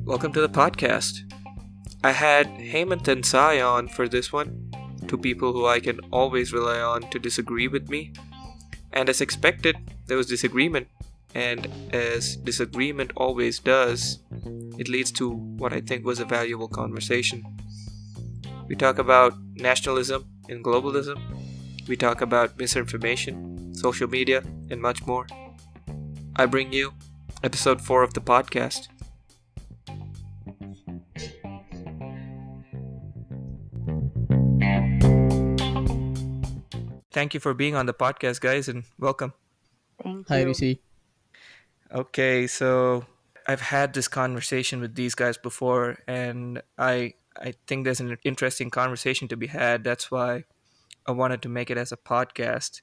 Welcome to the podcast. I had Hemant and Sai on for this one, two people who I can always rely on to disagree with me. And as expected, there was disagreement. And as disagreement always does, it leads to what I think was a valuable conversation. We talk about nationalism and globalism. We talk about misinformation, social media, and much more. I bring you episode 4 of the podcast. Thank you for being on the podcast, guys, and welcome. Thank Hi, you. Rishi. Okay, so I've had this conversation with these guys before, and I think there's an interesting conversation to be had. That's why I wanted to make it as a podcast.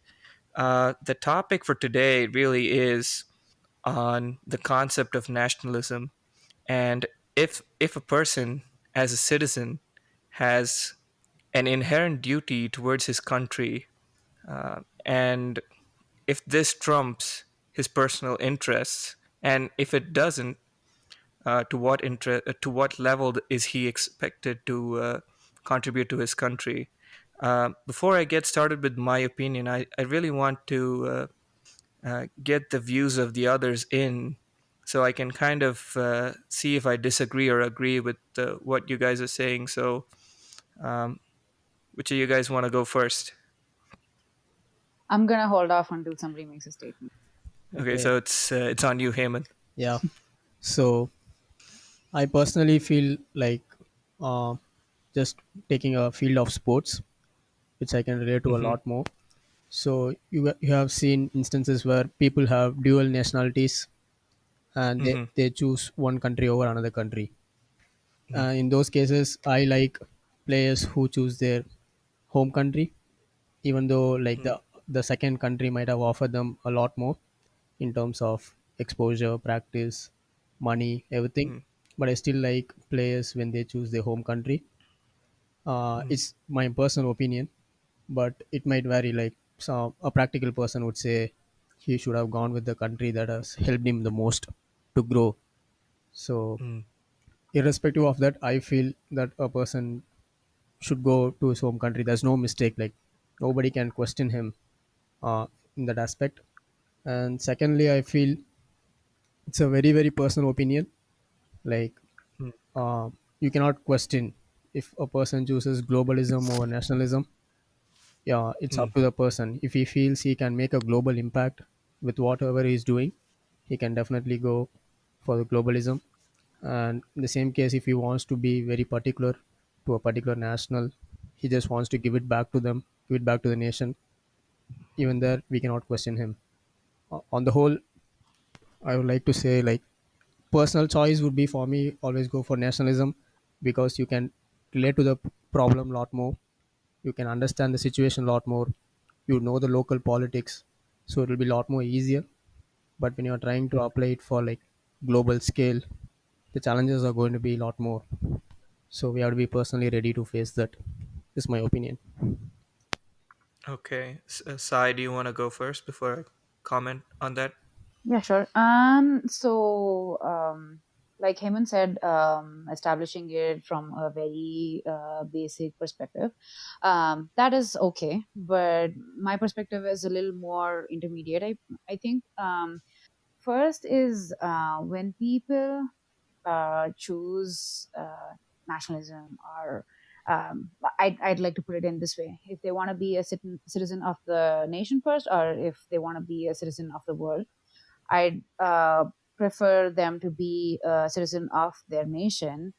The topic for today really is on the concept of nationalism, and if a person as a citizen has an inherent duty towards his country, and if this trumps his personal interests, and if it doesn't, to what level is he expected to contribute to his country? Before I get started with my opinion, I really want to get the views of the others in, so I can kind of see if I disagree or agree with what you guys are saying. So, um, which of you guys want to go first? I'm gonna hold off until somebody makes a statement. Okay, Okay. so it's on you, Heyman. Yeah. So I personally feel like uh, just taking a field of sports, which I can relate to a Mm-hmm. lot more. So you have seen instances where people have dual nationalities and Mm-hmm. they choose one country over another country. Mm-hmm. In those cases, I like players who choose their home country, even though like the second country might have offered them a lot more in terms of exposure, practice, money, everything. Mm-hmm. But I still like players when they choose their home country. Mm-hmm. It's my personal opinion, but it might vary. Like a practical person would say he should have gone with the country that has helped him the most to grow. So, Mm-hmm. irrespective of that, I feel that a person should go to his home country. There's no mistake. Like nobody can question him in that aspect. And secondly, I feel it's a very very personal opinion. Like you cannot question if a person chooses globalism over nationalism. Yeah, it's Mm-hmm. up to the person. If he feels he can make a global impact with whatever he's doing, he can definitely go for the globalism. And in the same case, if he wants to be very particular to a particular national, he just wants to give it back to them, give it back to the nation. Even there, we cannot question him. On the whole, I would like to say like personal choice would be for me always go for nationalism because you can relate to the problem a lot more. You can understand the situation a lot more. You know the local politics, so it will be a lot more easier. But when you're trying to apply it for like global scale, the challenges are going to be a lot more. So we have to be personally ready to face that. Is my opinion. Okay, Sai, do you want to go first before I comment on that? Yeah, sure. Like Hemant said, establishing it from a very basic perspective, that is okay. But my perspective is a little more intermediate. I think first is when people choose nationalism or I'd like to put it in this way: if they want to be a citizen of the nation first, or if they want to be a citizen of the world, I'd prefer them to be a citizen of their nation,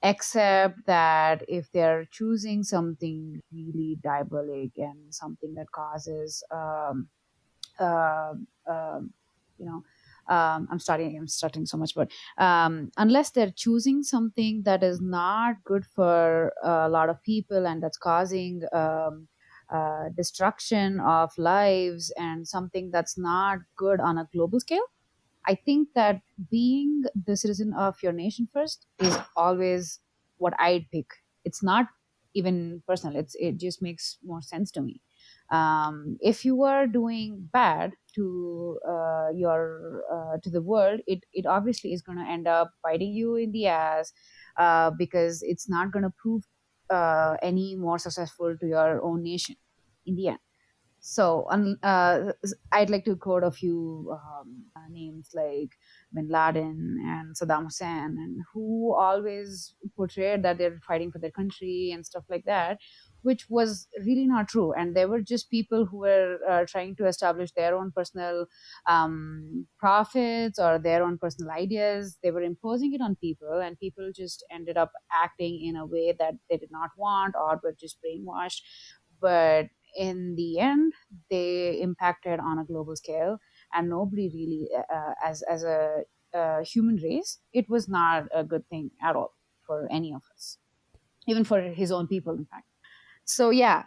except that if they're choosing something really diabolic and something that causes, uh, um you know, I'm starting so much, but unless they're choosing something that is not good for a lot of people and that's causing destruction of lives and something that's not good on a global scale, I think that being the citizen of your nation first is always what I'd pick. It's not even personal. It just makes more sense to me. If you are doing bad to your to the world, it obviously is going to end up biting you in the ass, because it's not going to prove any more successful to your own nation in the end. So, I'd like to quote a few names like Bin Laden and Saddam Hussein, and who always portrayed that they're fighting for their country and stuff like that, which was really not true. And they were just people who were trying to establish their own personal profits or their own personal ideas. They were imposing it on people, and people just ended up acting in a way that they did not want, or were just brainwashed. But in the end, they impacted on a global scale, and nobody really, as a human race, it was not a good thing at all for any of us, even for his own people, in fact. So yeah,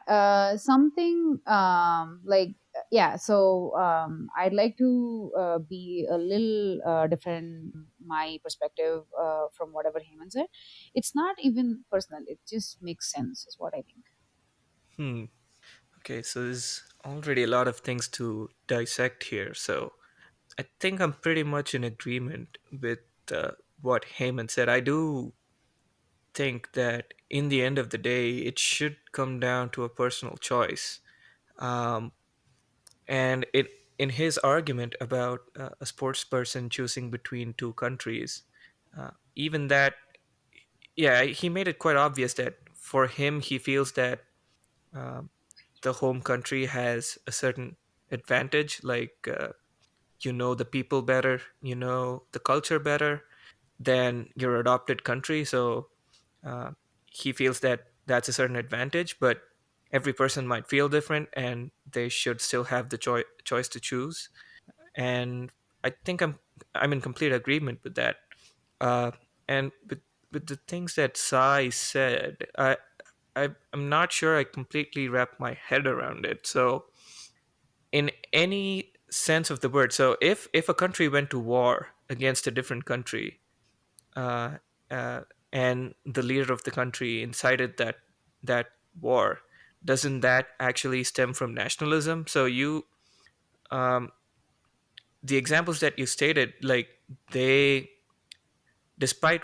something like yeah. So I'd like to be a little different my perspective from whatever Heyman said. It's not even personal; it just makes sense, is what I think. Hmm. Okay, so there's already a lot of things to dissect here. So I think I'm pretty much in agreement with what Heyman said. I do think that in the end of the day, it should come down to a personal choice. Um, and in his argument about a sports person choosing between two countries, even that, yeah, he made it quite obvious that for him, he feels that um, the home country has a certain advantage, like you know the people better, you know the culture better than your adopted country. So uh, he feels that that's a certain advantage, but every person might feel different, and they should still have the choice to choose. And I think I'm in complete agreement with that. Uh, and with the things that Sai said, I'm not sure I completely wrap my head around it. So in any sense of the word, so if a country went to war against a different country, uh, uh, and the leader of the country incited that war, doesn't that actually stem from nationalism? So um, the examples that you stated, like they, despite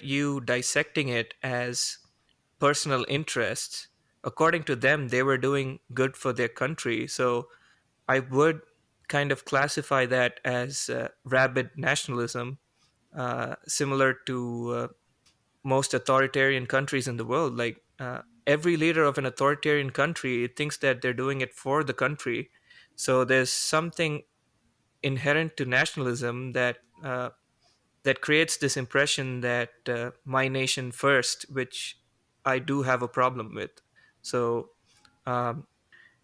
you dissecting it as personal interests, according to them, they were doing good for their country. So I would kind of classify that as rabid nationalism, similar to most authoritarian countries in the world. Like every leader of an authoritarian country thinks that they're doing it for the country. So there's something inherent to nationalism that creates this impression that my nation first, which I do have a problem with. So um,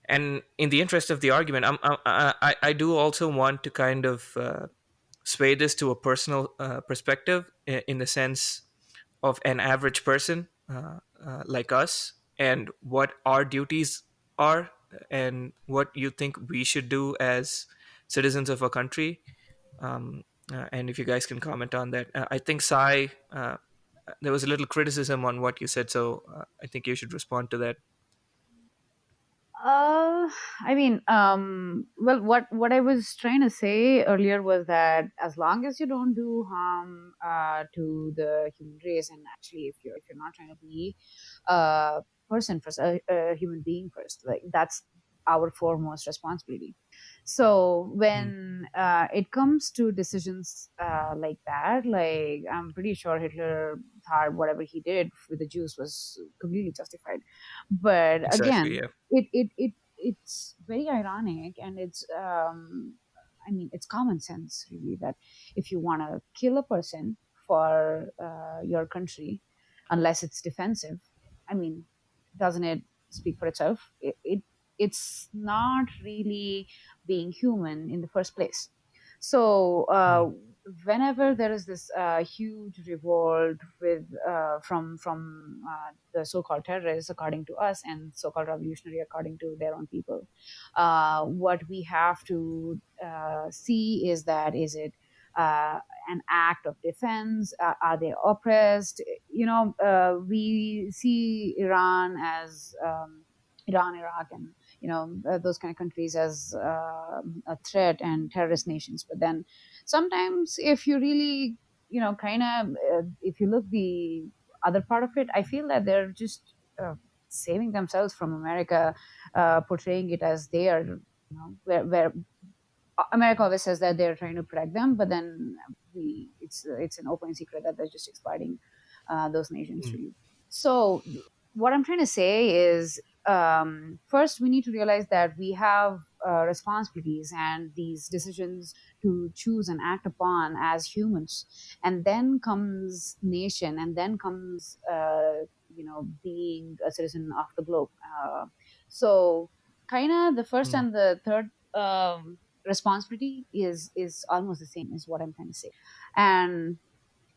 and in the interest of the argument, I do also want to kind of sway this to a personal perspective, in the sense of an average person like us, and what our duties are, and what you think we should do as citizens of a country. And if you guys can comment on that, I think Sai, there was a little criticism on what you said, so I think you should respond to that. Uh, I mean, well, what I was trying to say earlier was that as long as you don't do harm to the human race, and actually, if you're not trying to be a person first, a human being first, like that's our foremost responsibility. So Mm, when it comes to decisions like that, like I'm pretty sure Hitler thought whatever he did with the Jews was completely justified. But exactly. again, Yeah. it's very ironic, and it's I mean, it's common sense really, that if you want to kill a person for your country, unless it's defensive, I mean, doesn't it speak for itself? It's not really being human in the first place. So Mm, whenever there is this huge revolt with from the so-called terrorists according to us, and so-called revolutionary according to their own people, what we have to see is that, is it an act of defense? Are they oppressed? We see Iran as Iran, Iraq, and those kind of countries as a threat and terrorist nations. But then sometimes, if you really, kind of, if you look the other part of it, I feel that they're just saving themselves from America, portraying it as they are, where America always says that they're trying to protect them, but then it's an open secret that they're just exploiting those nations, Mm, really. So what I'm trying to say is, first we need to realize that we have responsibilities and these decisions to choose and act upon as humans, and then comes nation, and then comes being a citizen of the globe. So kind of the first mm, and the third responsibility is almost the same, is what I'm trying to say. And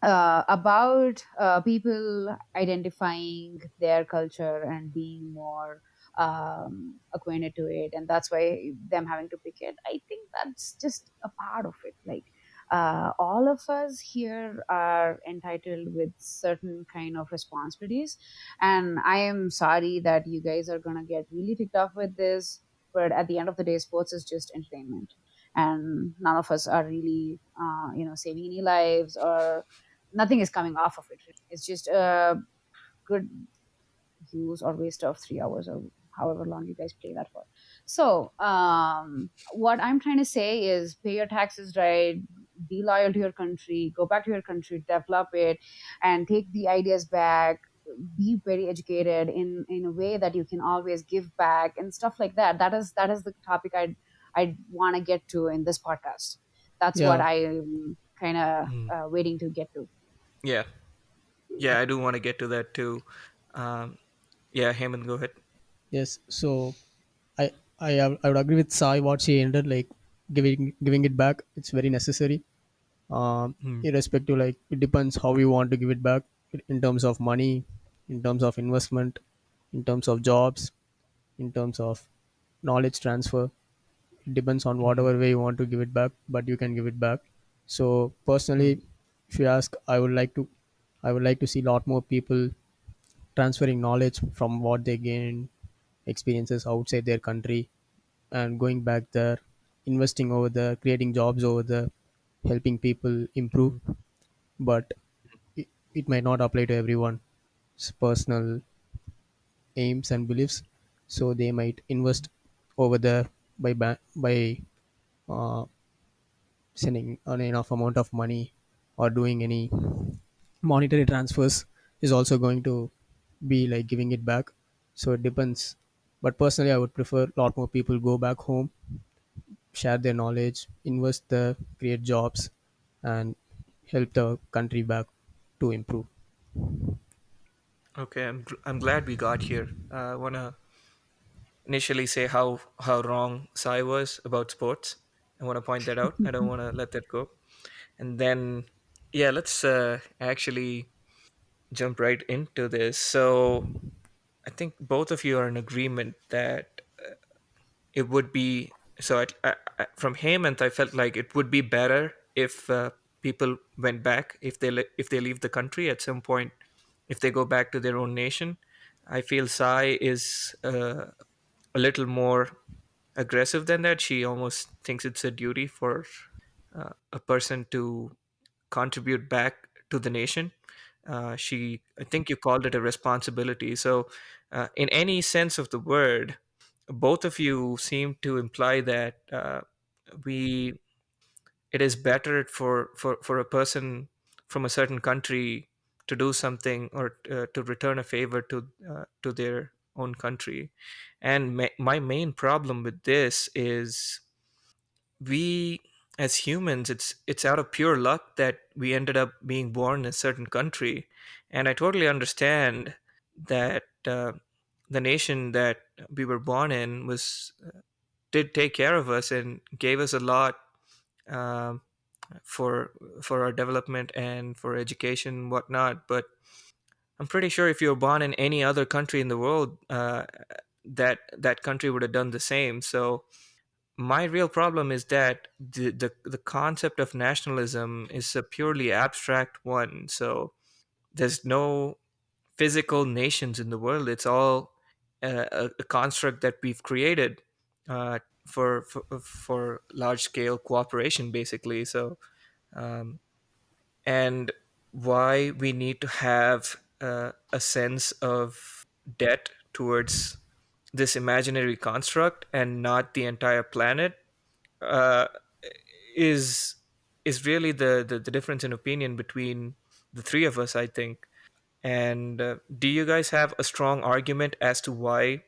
about people identifying their culture and being more acquainted to it, and that's why them having to pick it, I think that's just a part of it. Like, all of us here are entitled with certain kind of responsibilities, and I am sorry that you guys are gonna get really ticked off with this, but at the end of the day, sports is just entertainment, and none of us are really saving any lives, or nothing is coming off of it. It's just a good use or waste of 3 hours, or however long you guys play that for. So, what I'm trying to say is, pay your taxes right, be loyal to your country, go back to your country, develop it, and take the ideas back. Be very educated in a way that you can always give back and stuff like that. That is the topic I want to get to in this podcast. That's what Yeah. I'm kind of mm. waiting to get to. Yeah, yeah, I do want to get to that too. Um, yeah, Heyman, go ahead. Yes. So I would agree with Sai what she ended, like giving it back. It's very necessary. Mm, Irrespective, like it depends how you want to give it back, in terms of money, in terms of investment, in terms of jobs, in terms of knowledge transfer. It depends on mm, whatever way you want to give it back, but you can give it back. So mm, personally, if you ask, I would like to see a lot more people transferring knowledge from what they gain experiences outside their country, and going back there, investing over there, creating jobs over there, helping people improve. mm. But it might not apply to everyone's personal aims and beliefs, so they might invest over there by uh, sending an enough amount of money, or doing any monetary transfers is also going to be like giving it back. So it depends, but personally I would prefer a lot more people go back home, share their knowledge, invest there, create jobs, and help the country back to improve. Okay, I'm glad we got here. I want to initially say how wrong Sai was about sports. I want to point that out. I don't want to let that go. And then, yeah, let's actually jump right into this. So, I think both of you are in agreement that it would be so. From Hemant, I felt like it would be better if people went back, if if they leave the country at some point, if they go back to their own nation. I feel Sai is a little more aggressive than that. She almost thinks it's a duty for a person to contribute back to the nation. I think you called it a responsibility. So, in any sense of the word, both of you seem to imply that we it is better for a person from a certain country to do something, or to return a favor to their own country. And my main problem with this is, we as humans, it's out of pure luck that we ended up being born in a certain country. And I totally understand that the nation that we were born in was did take care of us and gave us a lot, um, for our development and for education and whatnot. But I'm pretty sure if you were born in any other country in the world, that country would have done the same. So my real problem is that the concept of nationalism is a purely abstract one. So there's no physical nations in the world. It's all a construct that we've created for large scale cooperation, basically. So, um, and why we need to have a sense of debt towards this imaginary construct and not the entire planet uh, is is really the difference in opinion between the three of us, I think. And do you guys have a strong argument as to why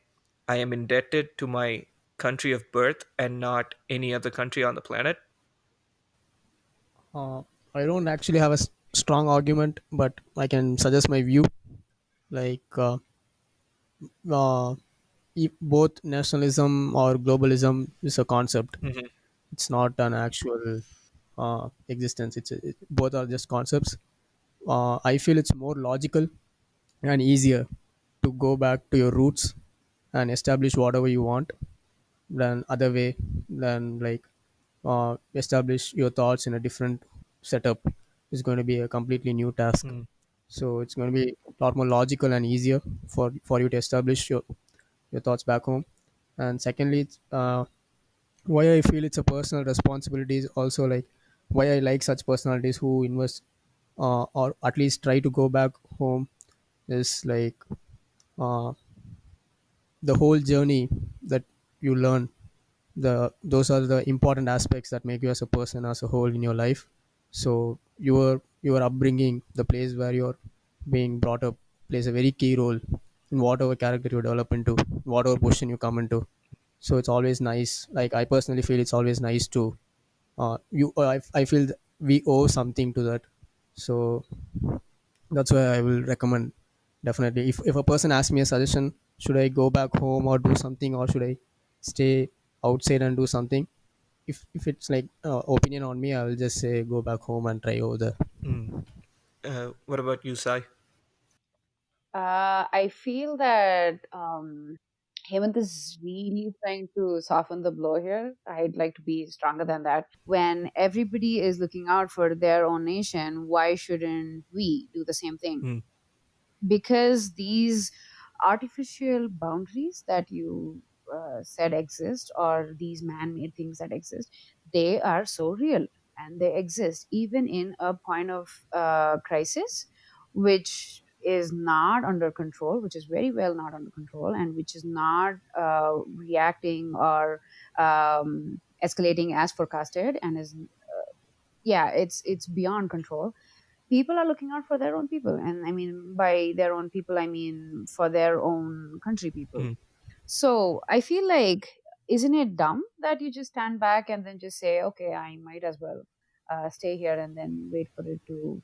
I am indebted to my country of birth and not any other country on the planet? Uh, I don't actually have a strong argument, but I can suggest my view. Like uh, both nationalism or globalism is a concept. Hmm. It's not an actual existence. Both are just concepts. I feel it's more logical and easier to go back to your roots and establish whatever you want than other way, than like establish your thoughts in a different setup. Is going to be a completely new task. Mm, So it's going to be a lot more logical and easier for you to establish your thoughts back home. And secondly, why I feel it's a personal responsibility is also like why I like such personalities who invest or at least try to go back home is like uh, the whole journey that you learn. Those are the important aspects that make you as a person as a whole in your life. So your upbringing, the place where you're being brought up, plays a very key role in whatever character you develop into, whatever position you come into. So it's always nice, like I personally feel it's always nice to I feel that we owe something to that. So that's why I will recommend, definitely, if a person asks me a suggestion, should I go back home or do something, or should I stay outside and do something, if it's like opinion on me, I will just say go back home and try over there. mm. What about you, Sai? I feel that Hemant is really trying to soften the blow here. I'd like to be stronger than that. When everybody is looking out for their own nation, why shouldn't we do the same thing? Mm, Because these artificial boundaries that you said exist, or these man-made things that exist, they are so real, and they exist even in a point of crisis, which is not under control, which is very well not under control, and which is not reacting or escalating as forecasted, and is, yeah, it's beyond control. People are looking out for their own people, and I mean, by their own people, I mean for their own country people. mm, So I feel like, isn't it dumb that you just stand back and then just say, okay, I might as well stay here and then wait for it to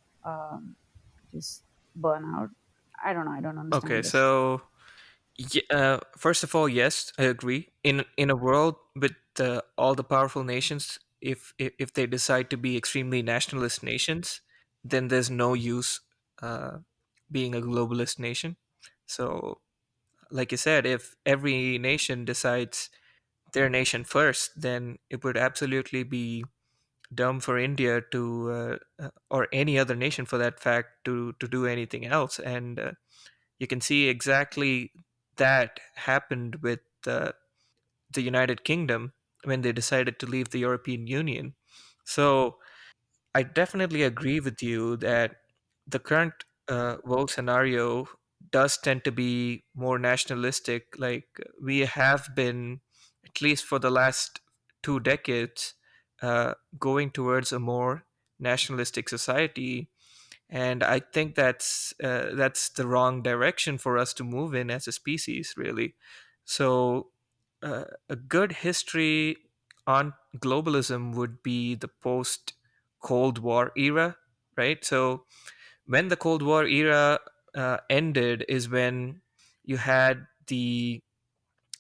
just burn out? I don't know, I don't okay, understand this. so first of all, yes, I agree. In a world with all the powerful nations, if they decide to be extremely nationalist nations, then there's no use uh, being a globalist nation. So, like you said, if every nation decides their nation first, then it would absolutely be dumb for India to, or any other nation for that fact, to do anything else. And you can see exactly that happened with the United Kingdom when they decided to leave the European Union. So I definitely agree with you that the current world scenario does tend to be more nationalistic. Like we have been, at least for the last 2 decades, going towards a more nationalistic society, and I think that's the wrong direction for us to move in as a species, really. So, a good history on globalism would be the post Cold War era, right? So, when the Cold War era ended, is when you had the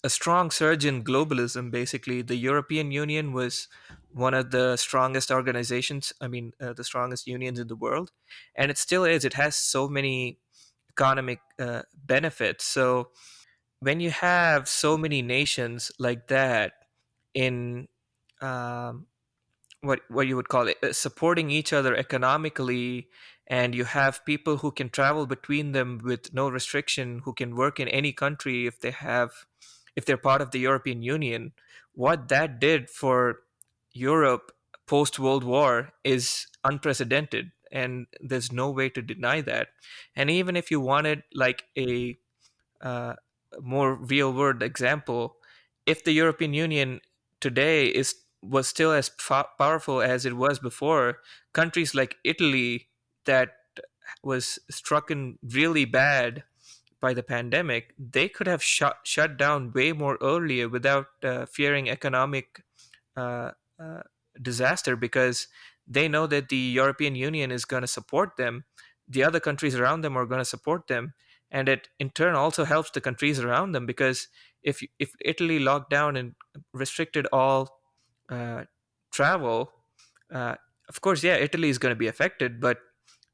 a strong surge in globalism. Basically, the European Union was one of the strongest organizations, I mean, the strongest unions in the world. And it still is. It has so many economic benefits. So when you have so many nations like that in um, what you would call it, supporting each other economically and you have people who can travel between them with no restriction, who can work in any country if they're part of the European Union. What that did for Europe post World War is unprecedented, and there's no way to deny that. And even if you wanted like a uh, more real world example, if the European Union today is was still as powerful as it was before, countries like Italy that was struck in really bad by the pandemic, they could have shut down way more earlier without fearing economic uh, uh, disaster, because they know that the European Union is going to support them. The other countries around them are going to support them, and it in turn also helps the countries around them, because if Italy locked down and restricted all uh, travel, uh, of course, yeah, Italy is going to be affected, but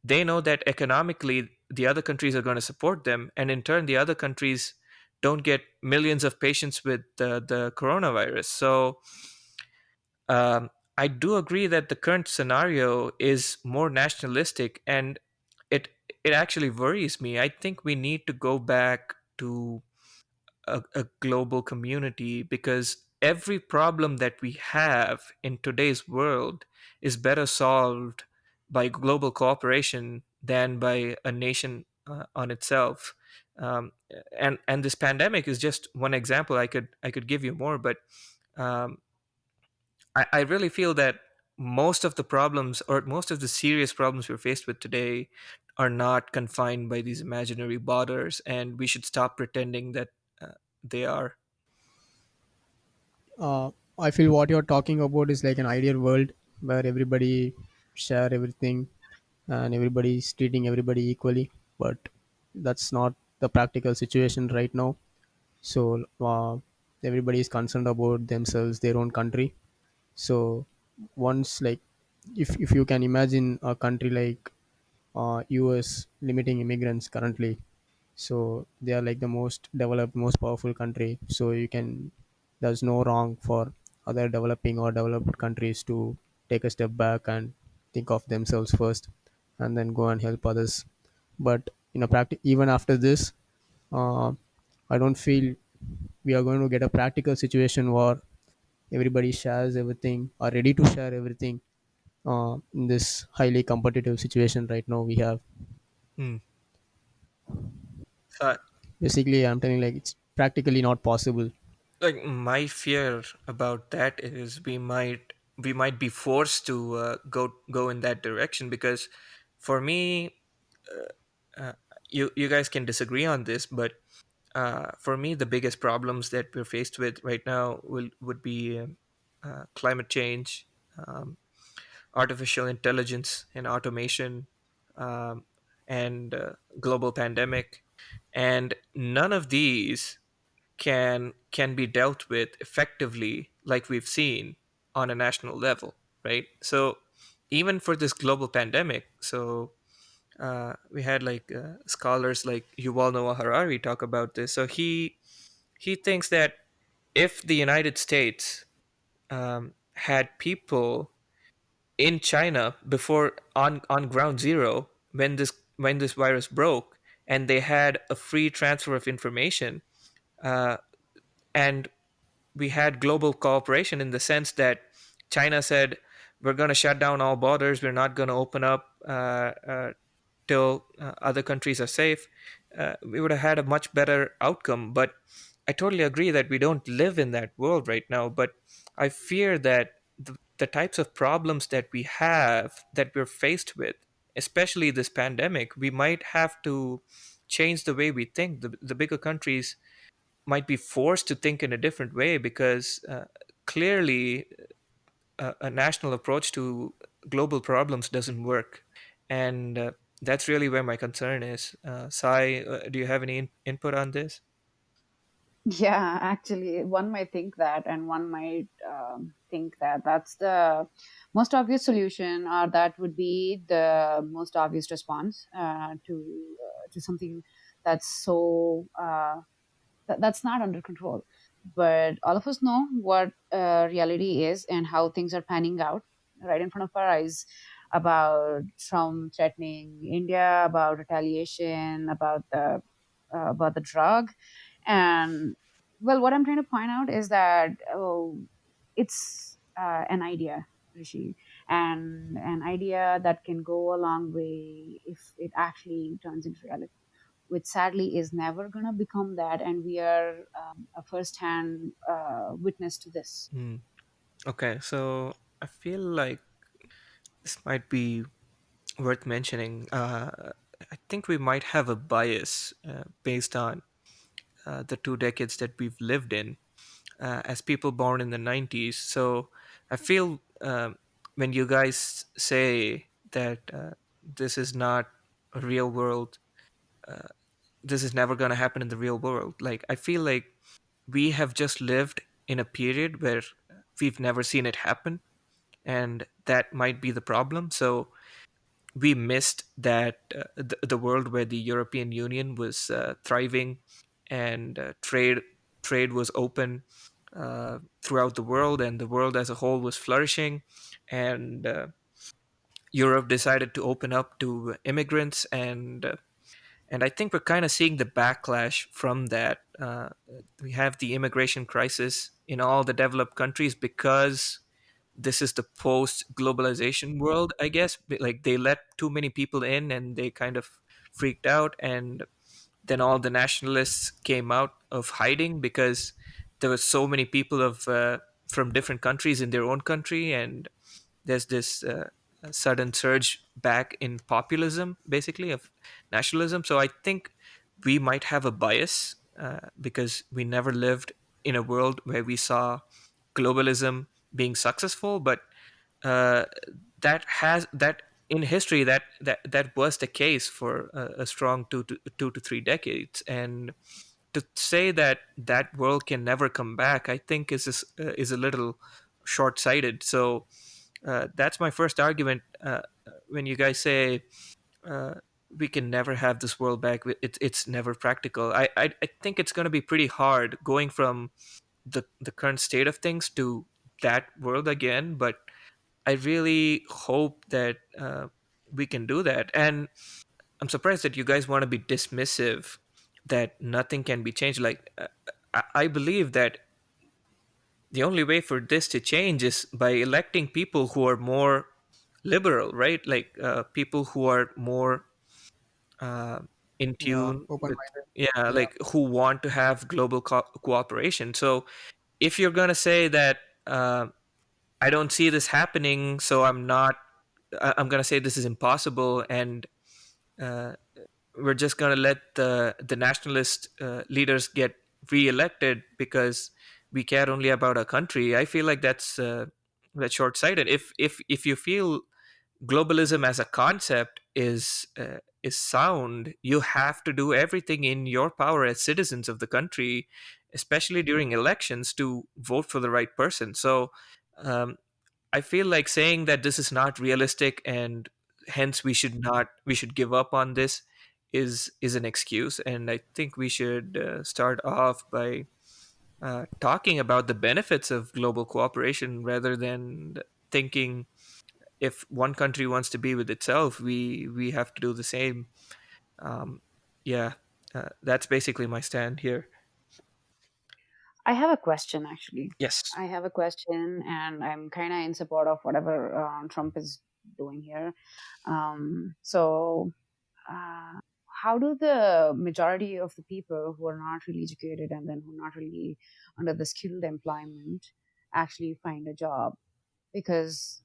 they know that economically the other countries are going to support them, and in turn the other countries don't get millions of patients with the coronavirus. So I do agree that the current scenario is more nationalistic, and it it actually worries me. I think we need to go back to a global community, because every problem that we have in today's world is better solved by global cooperation than by a nation on itself. Um, and this pandemic is just one example. I could give you more, but um, I really feel that most of the problems, or most of the serious problems we're faced with today, are not confined by these imaginary borders, and we should stop pretending that they are. I feel what you're talking about is like an ideal world where everybody share everything and everybody is treating everybody equally, but that's not the practical situation right now. So everybody is concerned about themselves, their own country. So once, like, if you can imagine a country like US limiting immigrants currently, so they are like the most developed, most powerful country. So you can, there's no wrong for other developing or developed countries to take a step back and think of themselves first, and then go and help others. But in a practice, even after this, uh, I don't feel we are going to get a practical situation where everybody shares everything or ready to share everything in this highly competitive situation right now we have. Hmm. So, Basically, I'm telling, like, it's practically not possible. like, my fear about that is we might be forced to go in that direction, because for me, uh, you guys can disagree on this, but for me, the biggest problems that we're faced with right now would be climate change, um, artificial intelligence and automation, um, and global pandemic, and none of these can be dealt with effectively like we've seen on a national level, right? So even for this global pandemic, so we had like scholars like Yuval Noah Harari talk about this. So he thinks that if the United States had people in China before, on ground zero, when this virus broke, and they had a free transfer of information, uh, and we had global cooperation in the sense that China said, we're going to shut down all borders, we're not going to open up till other countries are safe, we would have had a much better outcome. But I totally agree that we don't live in that world right now. But I fear that the types of problems that we have, that we're faced with, especially this pandemic, we might have to change the way we think. The bigger countries might be forced to think in a different way, because clearly a national approach to global problems doesn't work. And that's really where my concern is. Sai, do you have any input on this? Yeah, actually, one might think that, and one might think that that's the most obvious solution, or that would be the most obvious response to something that's so that's not under control. But all of us know what reality is and how things are panning out right in front of our eyes. about Trump threatening India, about retaliation, about the drug. And well, what I'm trying to point out is that it's an idea, Rishi, and an idea that can go a long way if it actually turns into reality, which sadly is never going to become that. And we are a first hand witness to this. Hmm. Okay, so I feel like this might be worth mentioning. I think we might have a bias based on the 2 decades that we've lived in as people born in the 90s. So I feel when you guys say that this is not a real world, uh, this is never going to happen in the real world, like I feel like we have just lived in a period where we've never seen it happen, and that might be the problem. So we missed that the world where the European Union was thriving, and trade was open throughout the world, and the world as a whole was flourishing, and Europe decided to open up to immigrants, and I think we're kind of seeing the backlash from that. We have the immigration crisis in all the developed countries because this is the post globalization world, I guess. Like they let too many people in and they kind of freaked out. And then all the nationalists came out of hiding because there were so many people from different countries in their own country. And there's this sudden surge back in populism, basically, of nationalism. So I think we might have a bias because we never lived in a world where we saw globalism being successful. But uh, that in history that was the case for a strong 2 to 3 decades. And to say that that world can never come back, I think is a little short-sighted. So that's my first argument. When you guys say uh, we can never have this world back, it's never practical. I think it's going to be pretty hard going from the current state of things to that world again. But I really hope that we can do that. And I'm surprised that you guys want to be dismissive that nothing can be changed. Like I believe that the only way for this to change is by electing people who are more liberal, right? Like people who are more uh, in Yeah, tune open with, minded. yeah, Yeah. like who want to have global cooperation. So if you're gonna say that I don't see this happening, so I'm gonna say this is impossible, and uh, we're just going to let the nationalist leaders get reelected because we care only about our country. I feel like that's short-sighted. If you feel globalism as a concept is sound, you have to do everything in your power as citizens of the country, especially during elections, to vote for the right person. So um, I feel like saying that this is not realistic and hence we should give up on this is an excuse. And I think we should start off by talking about the benefits of global cooperation rather than thinking if one country wants to be with itself, we have to do the same. Um, yeah, that's basically my stand here. I have a question actually. Yes. I have a question, and I'm kind of in support of whatever Trump is doing here. So, uh, how do the majority of the people who are not really educated and then who are not really under the skilled employment actually find a job? Because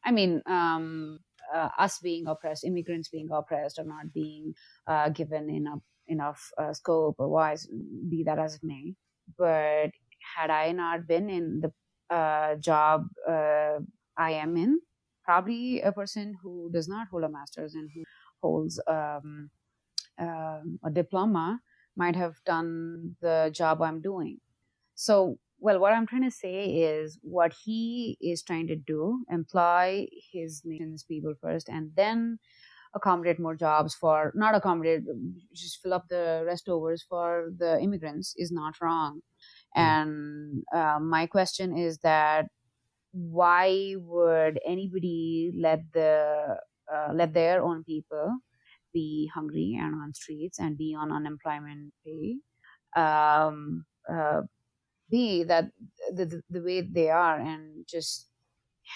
I mean, us being oppressed, immigrants being oppressed, or not being given enough scope or wise, be that as it may. But had I not been in the job I am in, probably a person who does not hold a master's and who holds a diploma might have done the job I'm doing. So, well, what I'm trying to say is what he is trying to do, employ his nation's people first and then accommodate more jobs for, not accommodate, just fill up the restovers for the immigrants is not wrong. Mm. And my question is that why would anybody let their own people be hungry and on streets and be on unemployment pay? Um, uh, be that the way they are, and just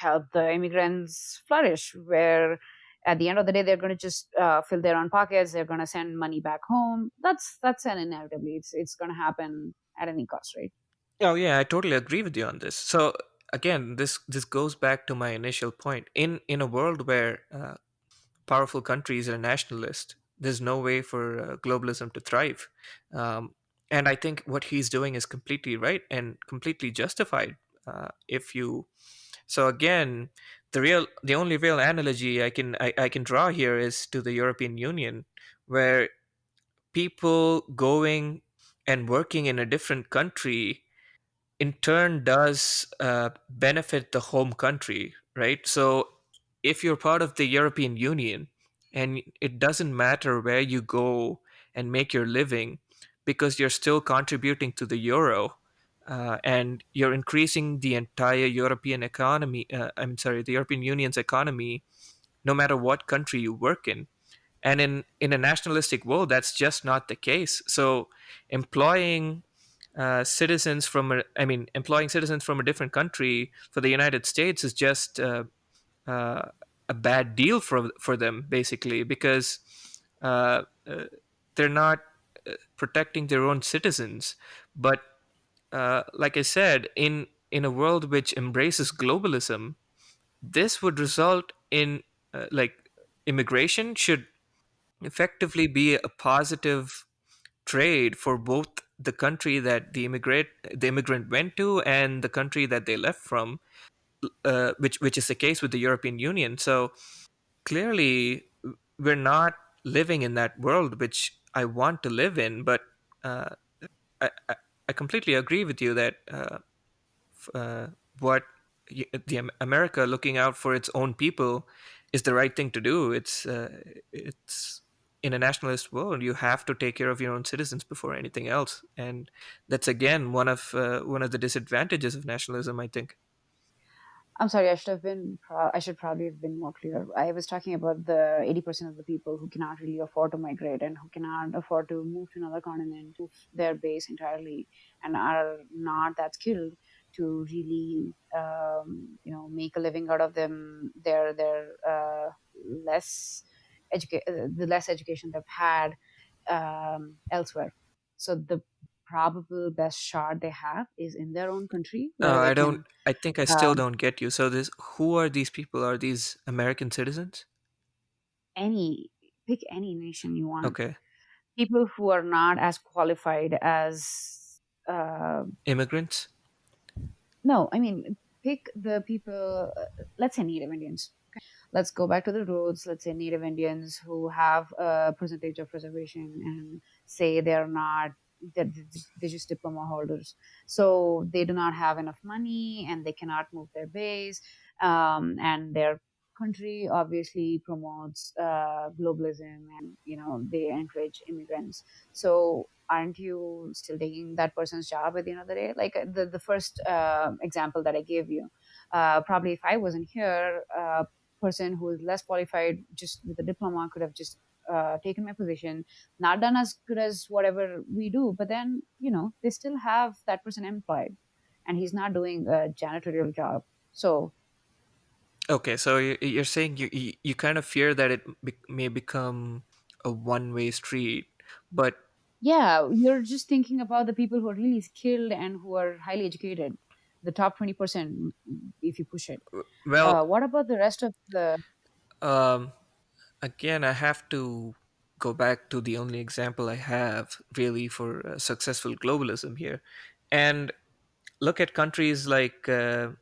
help the immigrants flourish, where at the end of the day they're going to just fill their own pockets, they're going to send money back home. That's an inevitably, it's going to happen at any cost, right? Oh yeah, I totally agree with you on this. So again, this goes back to my initial point. In a world where powerful countries are nationalist, there's no way for globalism to thrive. And I think what he's doing is completely right and completely justified. If you So again, the only real analogy I can draw here is to the European Union, where people going and working in a different country in turn does benefit the home country, right? So if you're part of the European Union and it doesn't matter where you go and make your living because you're still contributing to the euro, and you're increasing the entire European economy, I'm sorry, the European Union's economy, no matter what country you work in. And in a nationalistic world, that's just not the case. So employing employing citizens from a different country for the United States is just a bad deal for them, basically, because they're not protecting their own citizens. But like I said, in a world which embraces globalism, this would result in like immigration should effectively be a positive trade for both the country that the immigrant went to and the country that they left from, which is the case with the European Union. So clearly, we're not living in that world which I want to live in. But uh, I completely agree with you that uh, what America looking out for its own people is the right thing to do. It's in a nationalist world, you have to take care of your own citizens before anything else, and that's again one of the disadvantages of nationalism, I think. I'm sorry, I should probably have been more clear. I was talking about the 80% of the people who cannot really afford to migrate and who cannot afford to move to another continent, move their base entirely, and are not that skilled to really, make a living out of them. Their less the less education they've had elsewhere. So the probable best shot they have is in their own country, where they I don't. can I think I still um, don't get you. So this, who are these people? Are these American citizens? any pick any nation you want. Okay, People who are not as qualified as immigrants. no, I mean, pick the people. Let's say Native Indians. Let's go back to the roots. Let's say Native Indians who have a percentage of reservation and say they're not, they're just diploma holders. So they do not have enough money and they cannot move their base. And their country obviously promotes globalism, and they encourage immigrants. So aren't you still taking that person's job at the end of the day? Like the first example that I gave you, probably if I wasn't here, person who is less qualified just with a diploma could have just taken my position, not done as good as whatever we do, but then they still have that person employed, and he's not doing a janitorial job. So Okay, so you're saying you kind of fear that may become a one-way street, but yeah, you're just thinking about the people who are really skilled and who are highly educated, the top 20%, if you push it. well, What about the rest of the um, again, I have to go back to the only example I have really for successful globalism here, and look at countries like if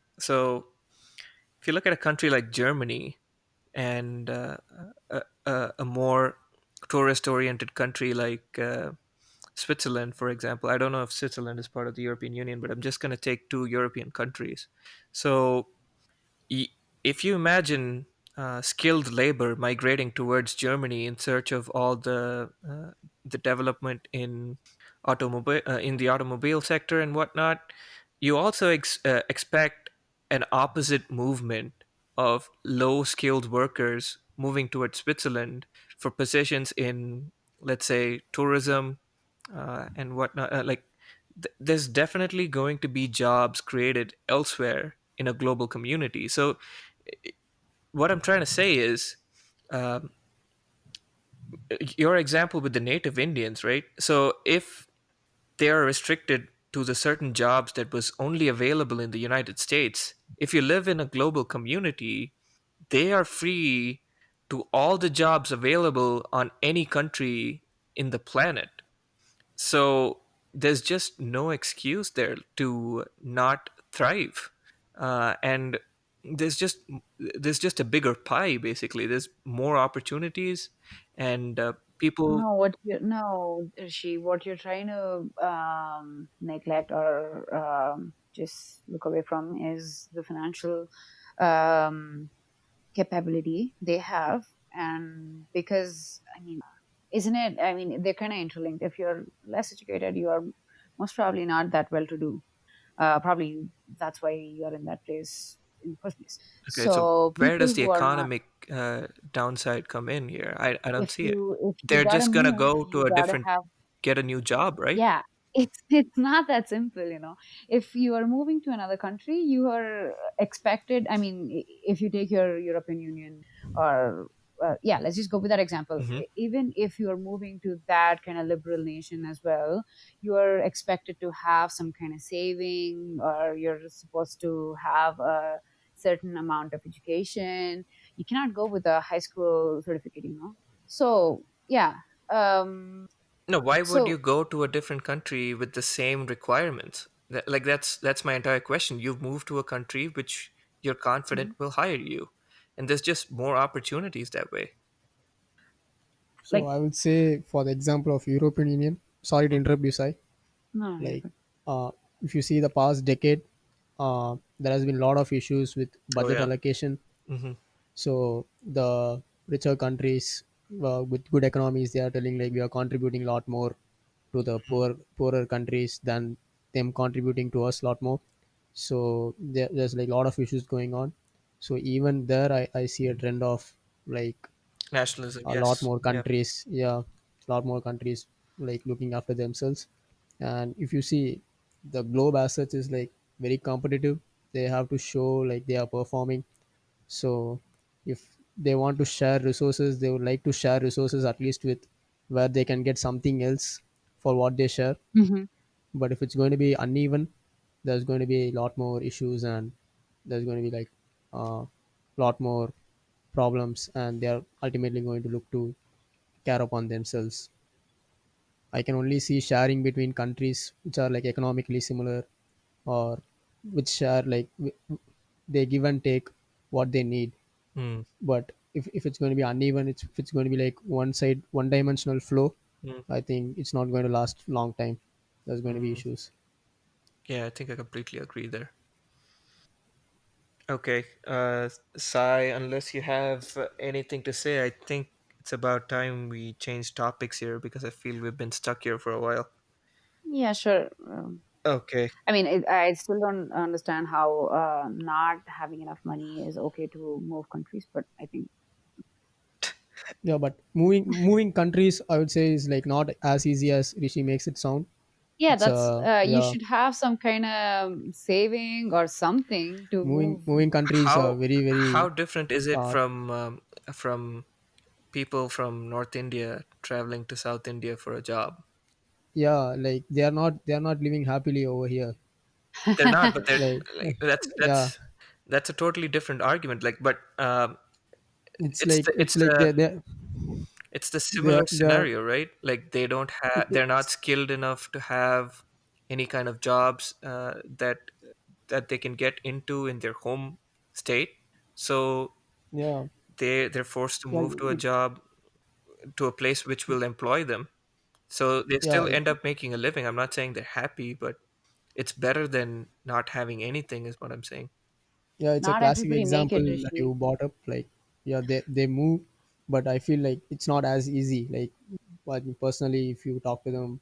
you look at a country like Germany and a more tourist-oriented country like Switzerland, for example. I don't know if Switzerland is part of the European Union, but I'm just going to take two European countries. So y- if you imagine skilled labor migrating towards Germany in search of all the development in automobile in the automobile sector and whatnot, you also expect. an opposite movement of low skilled workers moving towards Switzerland for positions in, let's say, tourism and whatnot. There's definitely going to be jobs created elsewhere in a global community. So, what I'm trying to say is, um, your example with the native Indians, right? So, if they are restricted to the certain jobs that was only available in the United States, if you live in a global community, they are free to all the jobs available on any country in the planet. So there's just no excuse there to not thrive. And there's just there's just a bigger pie. Basically, there's more opportunities, and people. No, what you no, she what you're trying to neglect or just look away from is the financial um, capability they have, and because I mean, isn't it? I mean, they're kind of interlinked. If you're less educated, you are most probably not that well to do. Probably that's why you're in that place in the first place. Okay, so So where people does the who are not, economic downside come in here? I don't see it. if you They're gotta just gonna move, go to you a gotta different, have. get a new job, right? Yeah, it's not that simple, you know. If you are moving to another country, you are expected. I mean, if you take your European Union or yeah, let's just go with that example. Hmm. Even if you are moving to that kind of liberal nation as well, you are expected to have some kind of saving, or you're supposed to have a certain amount of education. You cannot go with a high school certificate, you know. So yeah, um, No, why would you so go to a different country with the same requirements? Like that's my entire question. You've moved to a country which you're confident mhm. will hire you, and there's just more opportunities that way. So Like, I would say for the example of European Union, sorry to interrupt you, Sai. no, you're Like, good. uh, if you see the past decade, there has been a lot of issues with Oh budget yeah. allocation. Hmm. So the richer countries with good economies, they are telling like we are contributing a lot more to the poorer countries than them contributing to us a lot more. So there's like a lot of issues going on. So even there, I see a trend of like Nationalism, a lot yes. more Yeah. countries, yeah, a lot more countries like looking after themselves. And if you see, the globe as such is like very competitive. They have to show like they are performing. So if they want to share resources, they would like to share resources at least with where they can get something else for what they share. Hmm. But if it's going to be uneven, there's going to be a lot more issues, and there's going to be like a lot more problems, and they're ultimately going to look to care upon themselves. I can only see sharing between countries which are like economically similar, or which share like they give and take what they need. Mm. But if it's going to be uneven, if it's going to be like one side, one dimensional flow, Mm. I think it's not going to last long time. There's going to be Mm. issues. Yeah, I think I completely agree there. Okay, Sai, unless you have anything to say, I think it's about time we change topics here because I feel we've been stuck here for a while. Yeah, sure. Okay. I mean, I still don't understand how not having enough money is okay to move countries, but I think, Yeah, but moving countries, I would say, is like not as easy as Rishi makes it sound. yeah, It's that's you yeah, should have some kind of saving or something to move. moving countries are How very how very different is it uh, from people from North India traveling to South India for a job? yeah, like they are not living happily over here. They're not, but they're Like like yeah, that's a totally different argument. Like, but it's it's like the it's like it's the similar they're scenario, right? Like they don't have, they're not it's skilled enough to have any kind of jobs that they can get into in their home state. So yeah, they're forced to yeah, move to a job to a place which will employ them. So they yeah, still end up making a living. I'm not saying they're happy, but it's better than not having anything, is what I'm saying. yeah, it's a Not classic everybody make example it, that you Rishi. brought up. Like yeah, they move, but I feel like it's not as easy. Like but personally, if you talk to them,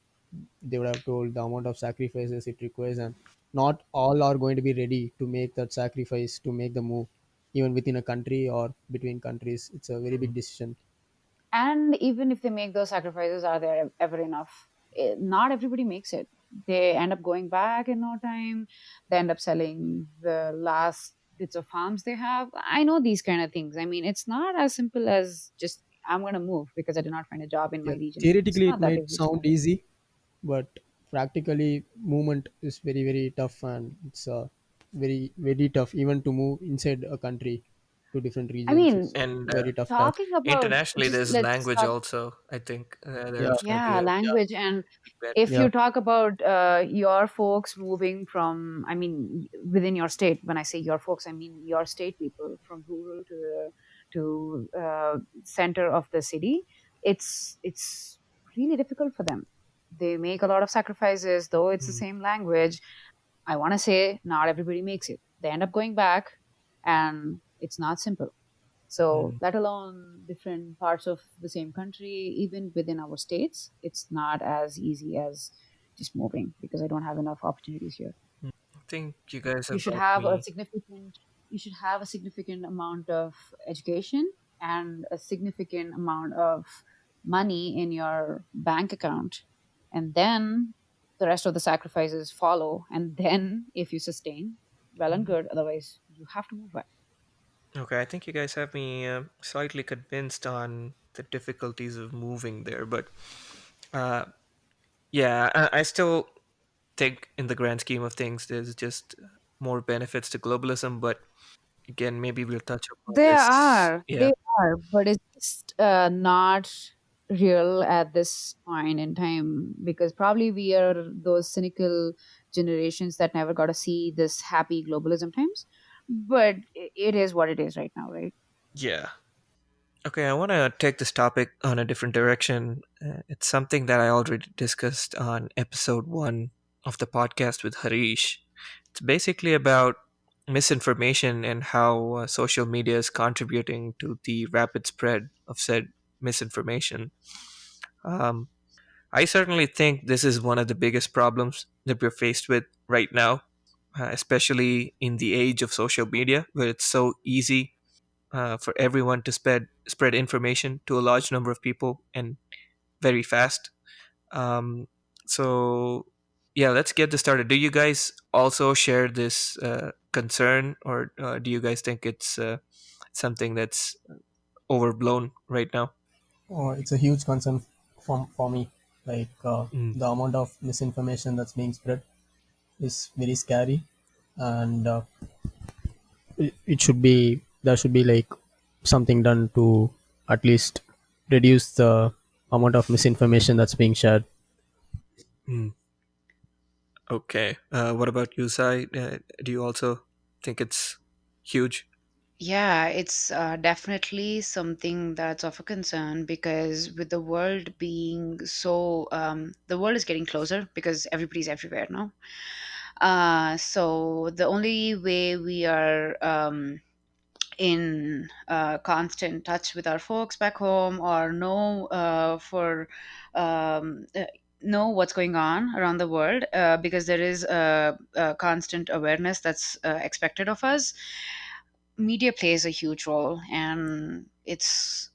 they would have told the amount of sacrifices it requires, and not all are going to be ready to make that sacrifice to make the move, even within a country or between countries. It's a very big decision. And even if they make those sacrifices, are there ever enough? Not everybody makes it. They end up going back in no time. They end up selling the last bits of farms they have. I know these kind of things. I mean, it's not as simple as just I'm going to move because I did not find a job in my Yeah, region. It's theoretically it not that might easy. sound easy, but practically movement is very very tough, and it's very very tough even to move inside a country to different I regions. mean, It's And very tough task. talking about internationally, just there's let's language talk. also. I think Yeah, there's maybe Yeah, a yeah, language. And bit. if yeah. you talk about your folks moving from, I mean, within your state, when I say your folks, I mean your state people from rural to center of the city, it's really difficult for them. They make a lot of sacrifices, though it's the Mm, same language. I want to say not everybody makes it. They end up going back, and it's not simple. So, mm. let alone different parts of the same country, even within our states, it's not as easy as just moving because I don't have enough opportunities here. I think you guys You have should got have a me. significant you should have a significant amount of education and a significant amount of money in your bank account, and then the rest of the sacrifices follow, and then if you sustain, well and good, otherwise you have to move back. Okay, I think you guys have me slightly convinced on the difficulties of moving there, but uh, yeah, I still think in the grand scheme of things, there's just more benefits to globalism. But again, maybe we'll touch upon They this. are, Yeah, they are, but it's just not real at this point in time because probably we are those cynical generations that never got to see this happy globalism times. But it is what it is right now, right? yeah. Okay, I want to take this topic on a different direction. It's something that I already discussed on episode one of the podcast with Harish. It's basically about misinformation and how social media is contributing to the rapid spread of said misinformation. Um, I certainly think this is one of the biggest problems that we're faced with right now, especially in the age of social media, where it's so easy for everyone to spread information to a large number of people and very fast. Um, so yeah, let's get this started. Do you guys also share this concern, or do you guys think it's something that's overblown right now? Oh, it's a huge concern for me. Like Mm, the amount of misinformation that's being spread is very scary, and it should be there should be like something done to at least reduce the amount of misinformation that's being shared. mm. Okay. What about you, Sai? Do you also think it's huge? Yeah, it's definitely something that's of a concern because with the world being so, the world is getting closer because everybody's everywhere now. So the only way we are in constant touch with our folks back home or um, uh, know what's going on around the world because there is a constant awareness that's expected of us. Media plays a huge role, and it's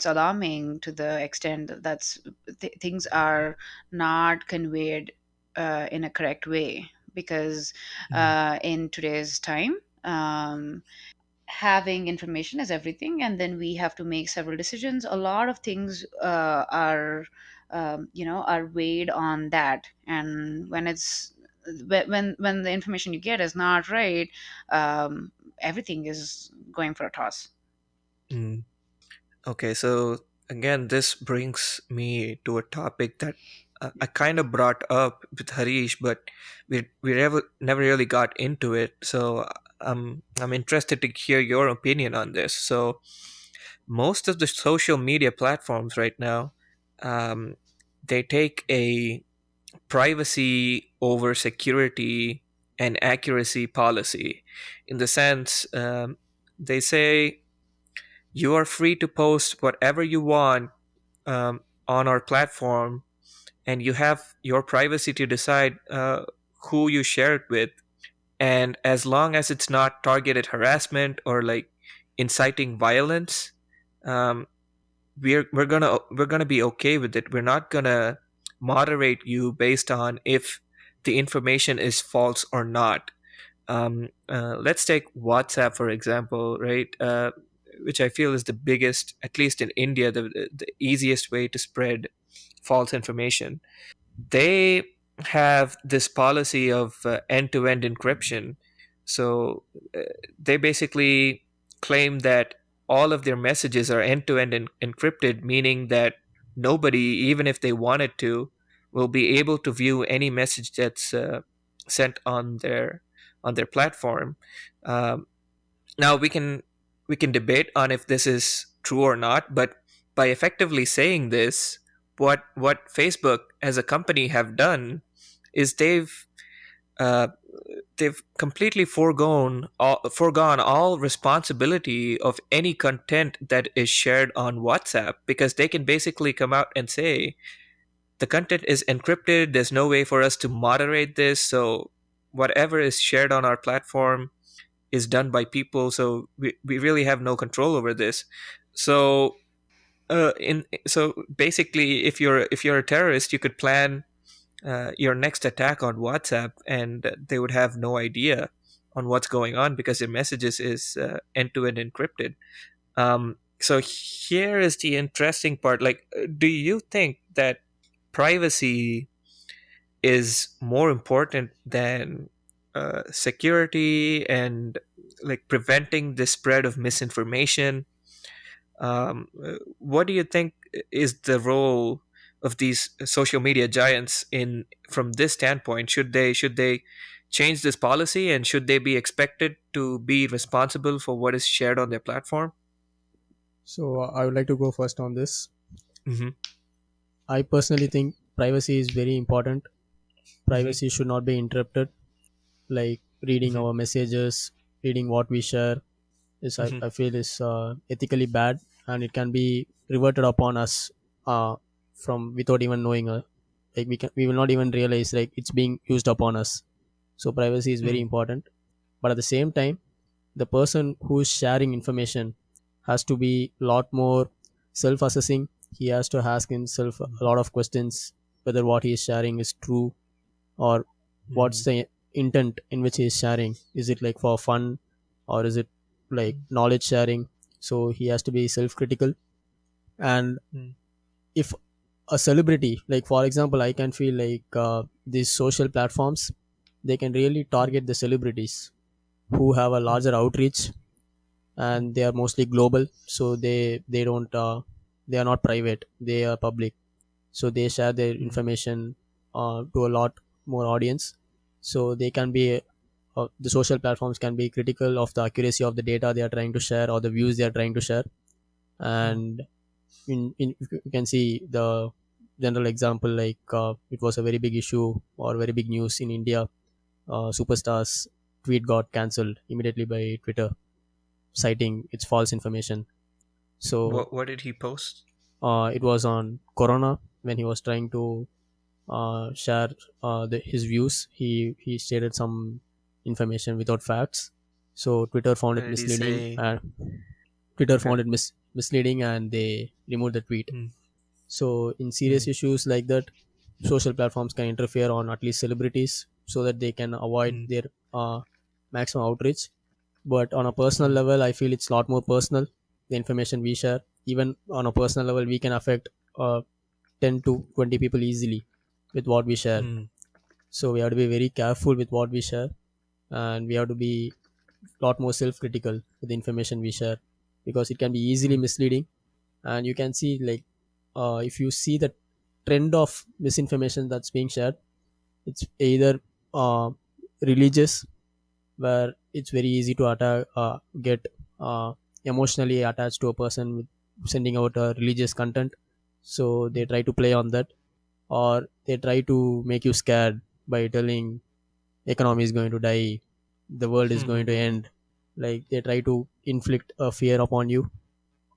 alarming to the extent that things are not conveyed in a correct way because Mm, in today's time, having information is everything, and then we have to make several decisions. A lot of things are are weighed on that, and when the information you get is not right, everything is going for a toss. mm. Okay, so again, this brings me to a topic that I kind of brought up with Harish, but we never really got into it. So I'm interested to hear your opinion on this. So most of the social media platforms right now, um, they take a privacy over security and accuracy policy, in the sense they say you are free to post whatever you want on our platform, and you have your privacy to decide who you share it with, and as long as it's not targeted harassment or like inciting violence, um, we're gonna be okay with it. We're not gonna moderate you based on if the information is false or not. Let's take WhatsApp for example, right? Which I feel is the biggest, at least in India, the easiest way to spread false information. They have this policy of end-to-end encryption. So uh, they basically claim that all of their messages are end-to-end encrypted, meaning that nobody, even if they wanted to, will be able to view any message that's sent on their platform. Um, Now we can debate on if this is true or not, but by effectively saying this, what Facebook as a company have done is uh, they've completely foregone all responsibility of any content that is shared on WhatsApp, because they can basically come out and say the content is encrypted. There's no way for us to moderate this, so whatever is shared on our platform is done by people, so we really have no control over this. So in so basically, if you're a terrorist, you could plan your next attack on WhatsApp, and they would have no idea on what's going on because their messages is end-to-end encrypted. So here is the interesting part, like, do you think that privacy is more important than security and like preventing the spread of misinformation? What do you think is the role of these social media giants in from this standpoint? Should they change this policy, and should they be expected to be responsible for what is shared on their platform? So I would like to go first on this. Mm-hmm. I personally think privacy is very important. Mm-hmm. Privacy should not be interrupted. Like reading Mm-hmm. our messages, reading what we share, is Mm-hmm. I feel is ethically bad, and it can be reverted upon us from without even knowing. Like we will not even realize like it's being used upon us. So privacy is very Mm-hmm. important, but at the same time, the person who is sharing information has to be a lot more self-assessing. He has to ask himself a lot of questions whether what he is sharing is true, or what's Mm-hmm. the intent in which he is sharing. Is it like for fun, or is it like knowledge sharing? So he has to be self-critical. And if a celebrity, like for example, I can feel like these social platforms, they can really target the celebrities who have a larger outreach, and they are mostly global. So they don't they are not private, they are public. So they share their Mm-hmm. information to a lot more audience. So they can be the social platforms can be critical of the accuracy of the data they are trying to share, or the views they are trying to share. And you can see the general example, like it was a very big issue or very big news in India. Superstars tweet got cancelled immediately by Twitter, citing its false information. So What did he post? it was on Corona when he was trying to share his views. He stated some information without facts. So Twitter found What it did he misleading, say? and Twitter Okay. found it misleading, and they removed the tweet. Mm-hmm. So in serious issues like that, social platforms can interfere on at least celebrities so that they can avoid Mm-hmm. their maximum outreach. But on a personal level, I feel it's a lot more personal, the information we share. Even on a personal level, we can affect 10 to 20 people easily with what we share. Mm-hmm. So we have to be very careful with what we share, and we have to be a lot more self-critical with the information we share, because it can be easily misleading. And you can see like if you see the trend of misinformation that's being shared, it's either uh, religious, where it's very easy to get uh, emotionally attached to a person with sending out religious content. So they try to play on that, or they try to make you scared by telling economy is going to die, the world is going to Mm-hmm. end. Like they try to inflict a fear upon you,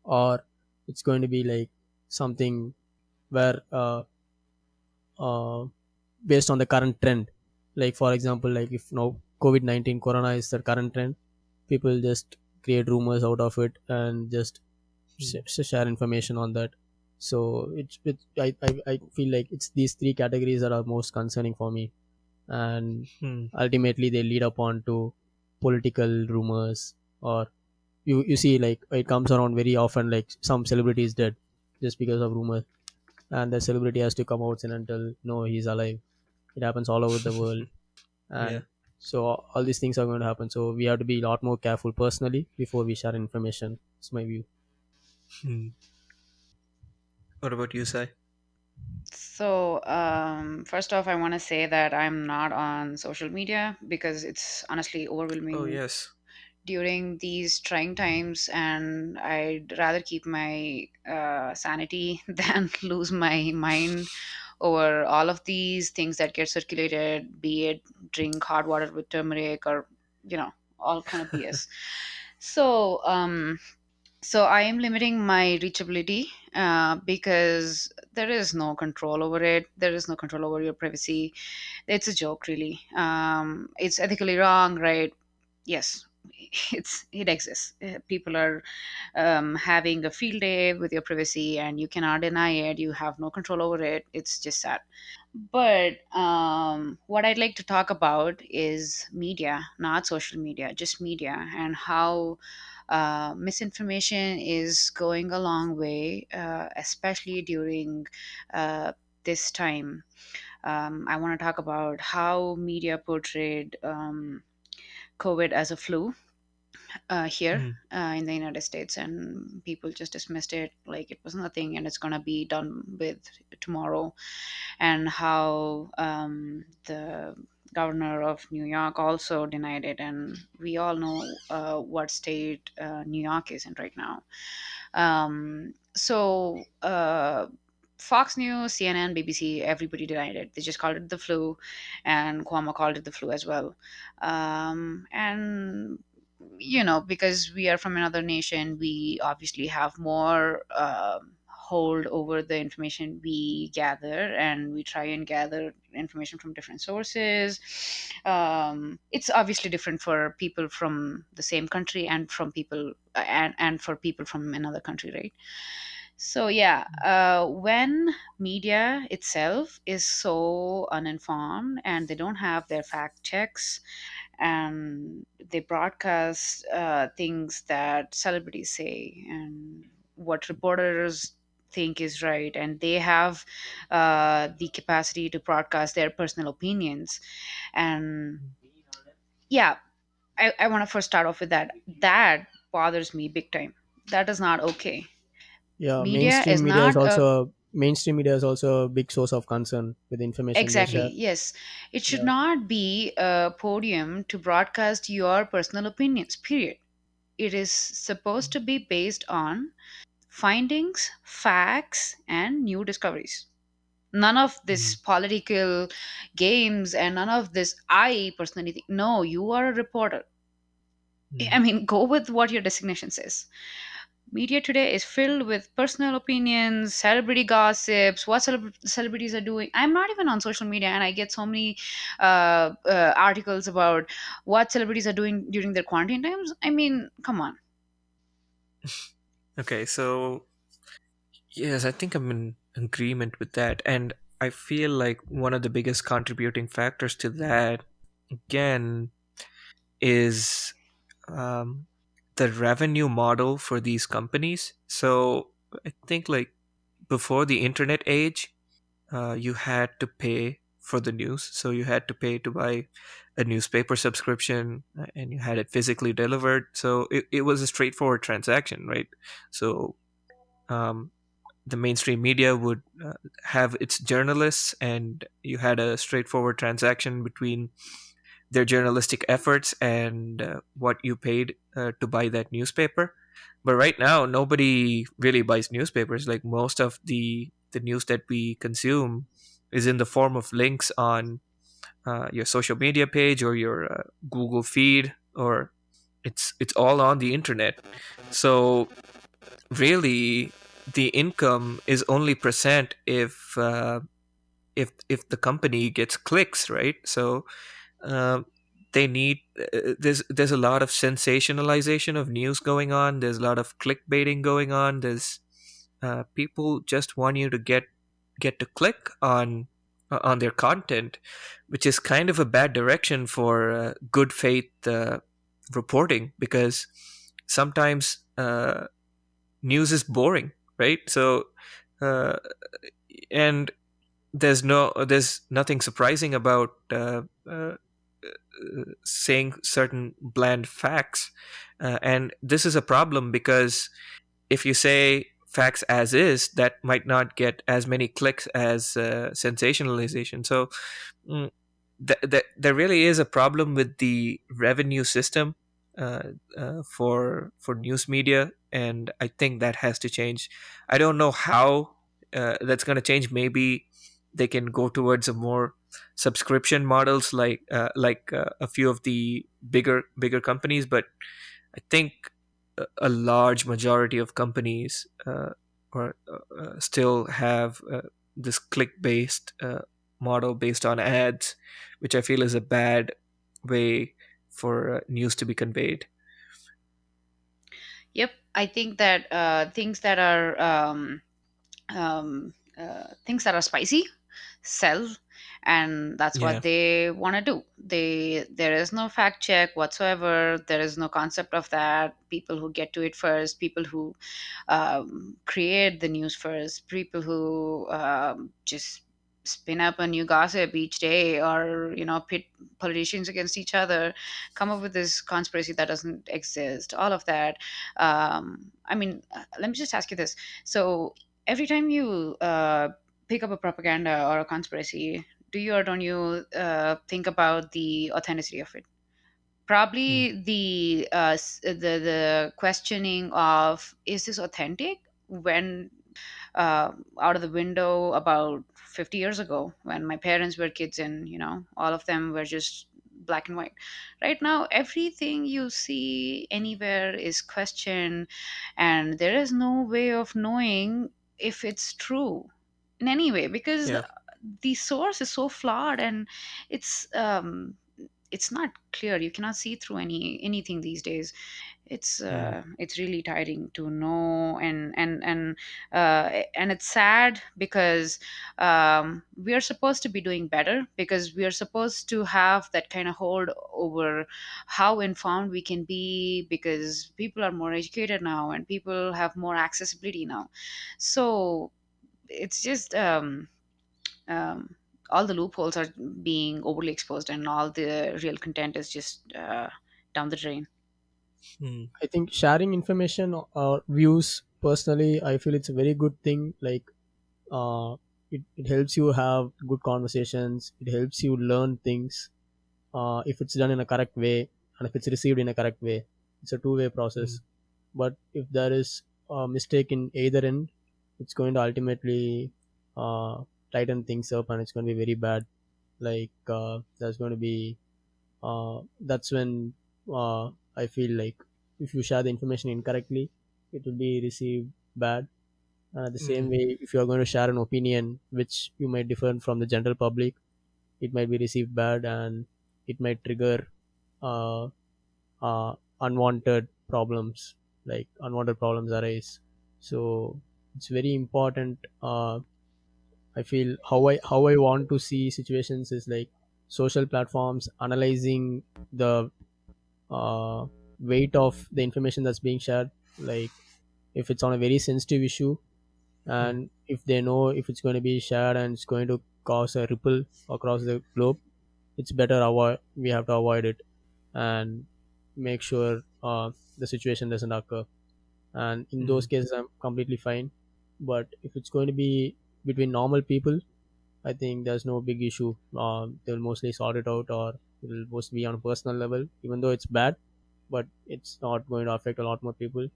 or it's going to be like something where based on the current trend. Like for example, like if now COVID-19 corona is the current trend, people just create rumors out of it and just Hmm. share information on that. So I feel like it's these three categories that are most concerning for me, and Hmm. ultimately they lead up on to political rumors. Or you see, like it comes around very often, like some celebrity is dead just because of rumor, and the celebrity has to come out and tell no, he's alive. It happens all over the world. Yeah. And so all these things are going to happen, so we have to be a lot more careful personally before we share information. It's my view. Hmm. What about you, Sai? So, first off, I want to say that I'm not on social media because it's honestly Oh overwhelming yes. during these trying times, and I'd rather keep my sanity than lose my mind over all of these things that get circulated, be it drink hot water with turmeric or, all kind of BS. So, I am limiting my reachability because there is no control over it. There is no control over your privacy. It's a joke, really. It's ethically wrong, right? Yes, it exists. People are having a field day with your privacy, and you cannot deny it. You have no control over it. It's just sad. But what I'd like to talk about is media, not social media, just media, and how misinformation is going a long way, especially during this time. I want to talk about how media portrayed COVID as a flu here Hmm. in the United States, and people just dismissed it like it was nothing and it's going to be done with tomorrow. And how the governor of New York also denied it, and we all know what state New York is in right now. Fox News, CNN, BBC, everybody denied it. They just called it the flu, and Cuomo called it the flu as well. And because we are from another nation, we obviously have more hold over the information we gather, and we try and gather information from different sources. It's obviously different for people from the same country and from people and for people from another country, right? So yeah, when media itself is so uninformed and they don't have their fact checks, and they broadcast things that celebrities say and what reporters think is right, and they have the capacity to broadcast their personal opinions. And yeah, I want to first start off with that bothers me big time. That is not okay. Yeah, Media is not a mainstream media is also a big source of concern with the information they Exactly, share. yes. It should Yeah. not be a podium to broadcast your personal opinions, period. It is supposed to be based on findings, facts, and new discoveries. None of this Hmm. political games and none of this, I personally think. No, you are a reporter. I Hmm. mean, go with what your designation says. Media today is filled with personal opinions, celebrity gossips, what celebrities are doing. I'm not even on social media, and I get so many articles about what celebrities are doing during their quarantine times. I mean, come on. Okay, so yes, I think I'm in agreement with that, and I feel like one of the biggest contributing factors to that, again, is um, the revenue model for these companies. So I think like before the internet age, you had to pay for the news. So you had to pay to buy a newspaper subscription, and you had it physically delivered. So it was a straightforward transaction, right? So um, the mainstream media would have its journalists, and you had a straightforward transaction between their journalistic efforts and what you paid to buy that newspaper. But right now, nobody really buys newspapers. Like most of the news that we consume is in the form of links on your social media page or your Google feed, or it's all on the internet. So really, the income is only percent if if the company gets clicks, right? So um, they need there's a lot of sensationalization of news going on. There's a lot of clickbaiting going on. There's people just want you to get to click on their content, which is kind of a bad direction for good faith reporting, because sometimes news is boring, right? So uh, and there's nothing surprising about saying certain bland facts, and this is a problem because if you say facts as is, that might not get as many clicks as sensationalization. So mm, there really is a problem with the revenue system uh, for news media, and I think that has to change. I don't know how that's going to change. Maybe they can go towards a more subscription models, like a few of the bigger companies, but I think a large majority of companies still have this click based model based on ads, which I feel is a bad way for news to be conveyed. Yep, I think that things that are spicy sell, and that's what Yeah, they want to do. There is no fact check whatsoever. There is no concept of that. People who get to it first, people who create the news first, people who just spin up a new gossip each day, or pit politicians against each other, come up with this conspiracy that doesn't exist, all of that. I mean, let me just ask you this. So every time you pick up a propaganda or a conspiracy, do you or don't you think about the authenticity of it? mm, Probably the questioning of, is this authentic, when out of the window about 50 years ago, when my parents were kids, and all of them were just black and white. Right now, everything you see anywhere is questioned, and there is no way of knowing if it's true in any way, because yeah, the source is so flawed, and it's um it's not clear. You cannot see through anything these days. mm, It's really tiring to know, and it's sad, because we are supposed to be doing better, because we are supposed to have that kind of hold over how informed we can be, because people are more educated now, and people have more accessibility now. So it's just um, all the loopholes are being overly exposed, and all the real content is just down the drain. mm, I think sharing information or views, personally, I feel it's a very good thing. Like, it helps you have good conversations. It helps you learn things if it's done in a correct way, and if it's received in a correct way. It's a two-way mm, process. But if there is a mistake in either end, it's going to ultimately tighten things up, and it's going to be very bad. Like, there's going to be that's when I feel like if you share the information incorrectly, it will be received bad. The same mm, way, if you are going to share an opinion which you might differ from the general public, it might be received bad, and it might trigger uh, unwanted problems, like unwanted problems arise. So it's very important. I feel how I want to see situations is like social platforms analyzing the uh, weight of the information that's being shared. Like, if it's on a very sensitive issue, mm, and if they know if it's going to be shared and it's going to cause a ripple across the globe, it's better avoid we have to avoid it, and make sure the situation doesn't occur. And in those mm, cases, I'm completely fine. But if it's going to be between normal people, I think there's no big issue. They'll mostly sort it out, or it'll mostly be on a personal level, even though it's bad, but it's not going to affect a lot more people.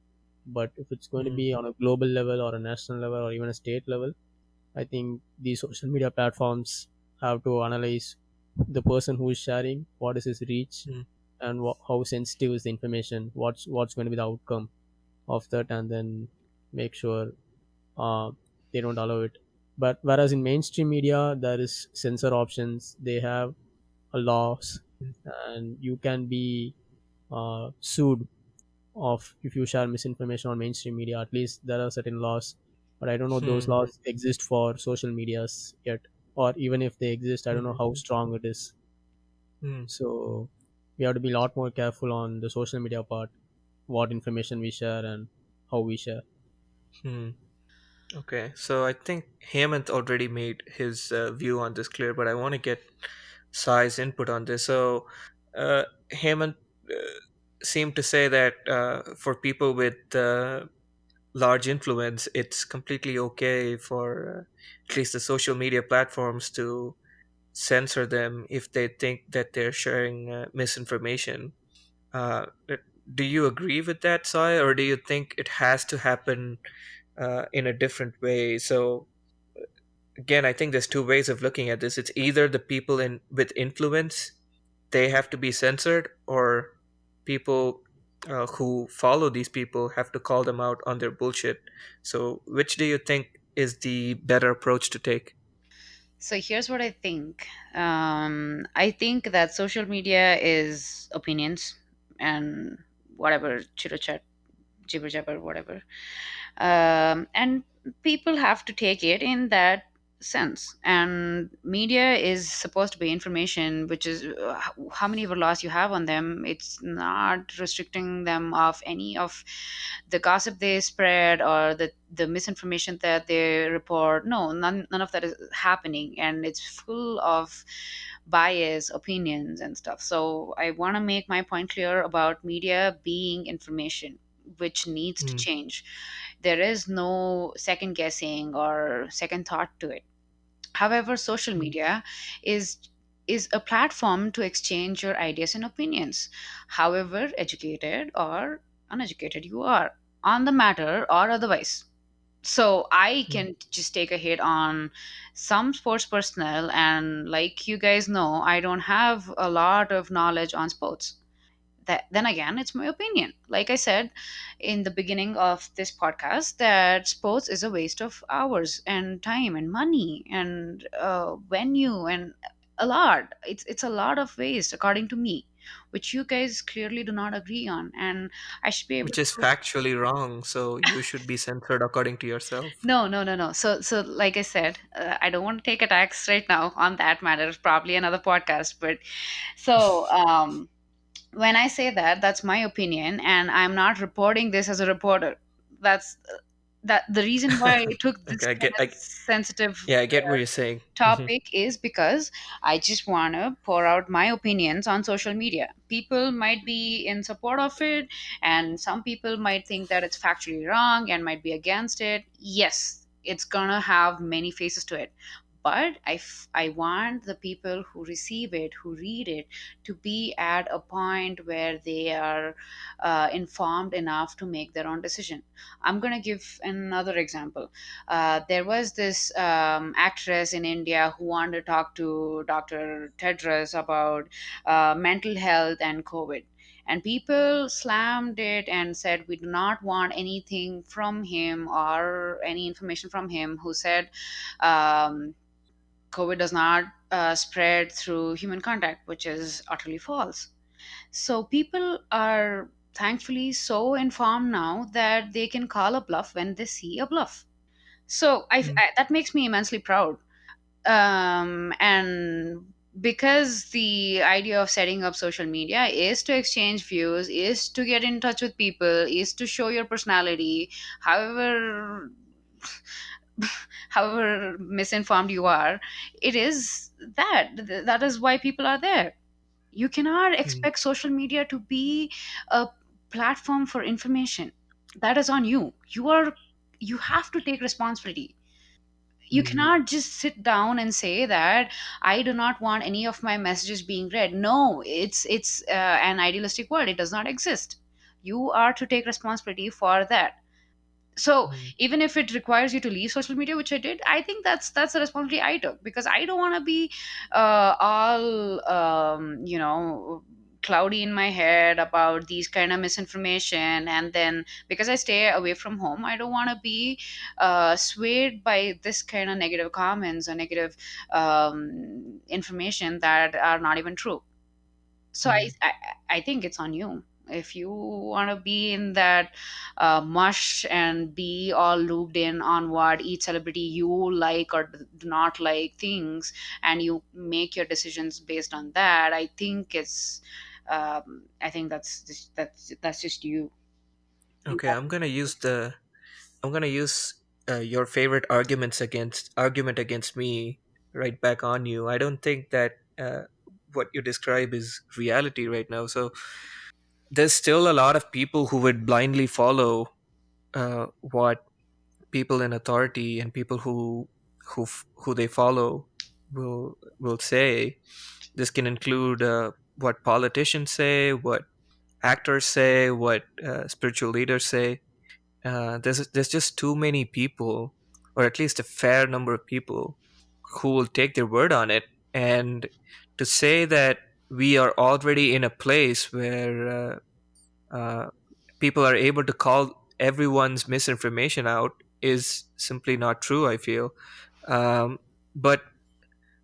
But if it's going to mm, be on a global level, or a national level, or even a state level, I think these social media platforms have to analyze the person who is sharing, what is his reach, mm, and how sensitive is the information, what's going to be the outcome of that, and then make sure uh, they don't allow it. But whereas in mainstream media, there is censor options. They have a laws, and you can be sued of if you share misinformation on mainstream media. At least there are certain laws, but I don't know those Hmm. laws exist for social medias yet, or even if they exist, I don't know Hmm. how strong it is. Hmm. So we have to be a lot more careful on the social media part, what information we share and how we share. Hmm. Okay, so I think Hemant already made his view on this clear, but I want to get Sai's input on this. So, Hemant seemed to say that for people with large influence, it's completely okay for at least the social media platforms to censor them if they think that they're sharing misinformation. Uh, do you agree with that, Sai, or do you think it has to happen in a different way? So again, I think there's two ways of looking at this. It's either the people in with influence, they have to be censored, or people who follow these people have to call them out on their bullshit. So which do you think is the better approach to take? So here's what I think. I think that social media is opinions and whatever chitter chat, jibber jabber, whatever. And people have to take it in that sense. And media is supposed to be information, which is how many ever laws you have on them. It's not restricting them of any of the gossip they spread or the misinformation that they report. No, none of that is happening, and it's full of bias opinions and stuff. So I want to make my point clear about media being information, which needs to Mm, change. There is no second guessing or second thought to it. However, social mm, media is is a platform to exchange your ideas and opinions, however educated or uneducated you are on the matter or otherwise. So I mm, can just take a hit on some sports personnel, and like you guys know, I don't have a lot of knowledge on sports. That then again, it's my opinion. Like I said in the beginning of this podcast, that sports is a waste of hours and time and money and venue and a lot. It's a lot of waste according to me, which you guys clearly do not agree on, and I should be able which is to. factually wrong, so you should be censored according to yourself. No, no, no, no. So, like I said, I don't want to take attacks right now on that matter. Probably another podcast. But so, when I say that, that's my opinion, and I'm not reporting this as a reporter. That's that the reason why I took this Okay, kind of sensitive yeah, I get what you're saying. Hmm. topic is because I just want to pour out my opinions on social media. People might be in support of it, and some people might think that it's factually wrong and might be against it. Yes, it's gonna have many faces to it. But I want the people who receive it, who read it, to be at a point where they are informed enough to make their own decision. I'm going to give another example. There was this actress in India who wanted to talk to Dr. Tedros about mental health and COVID. And people slammed it and said, we do not want anything from him or any information from him, who said, COVID does not spread through human contact, which is utterly false. So people are thankfully so informed now that they can call a bluff when they see a bluff. So that makes me immensely proud. And because the idea of setting up social media is to exchange views, is to get in touch with people, is to show your personality, however however misinformed you are, it is that is why people are there. You cannot Mm, expect social media to be a platform for information. That is on you. You have to take responsibility. You mm, cannot just sit down and say that I do not want any of my messages being read. No, it's an idealistic world. It does not exist. You are to take responsibility for that. So mm, even if it requires you to leave social media, which I did, I think that's the responsibility I took, because I don't want to be all cloudy in my head about these kind of misinformation, and then because I stay away from home, I don't want to be swayed by this kind of negative comments or negative information that are not even true. So Mm. I think it's on you. If you want to be in that mush and be all looped in on what each celebrity you like or do not like things, and you make your decisions based on that, I think it's I think that's just you. You Okay, have I'm gonna use your favorite argument against me right back on you. I don't think that what you describe is reality right now. So there's still a lot of people who would blindly follow what people in authority and people who they follow will say. This can include what politicians say, what actors say, what spiritual leaders say. There's just too many people, or at least a fair number of people, who will take their word on it. And to say that we are already in a place where people are able to call everyone's misinformation out is simply not true, I feel. But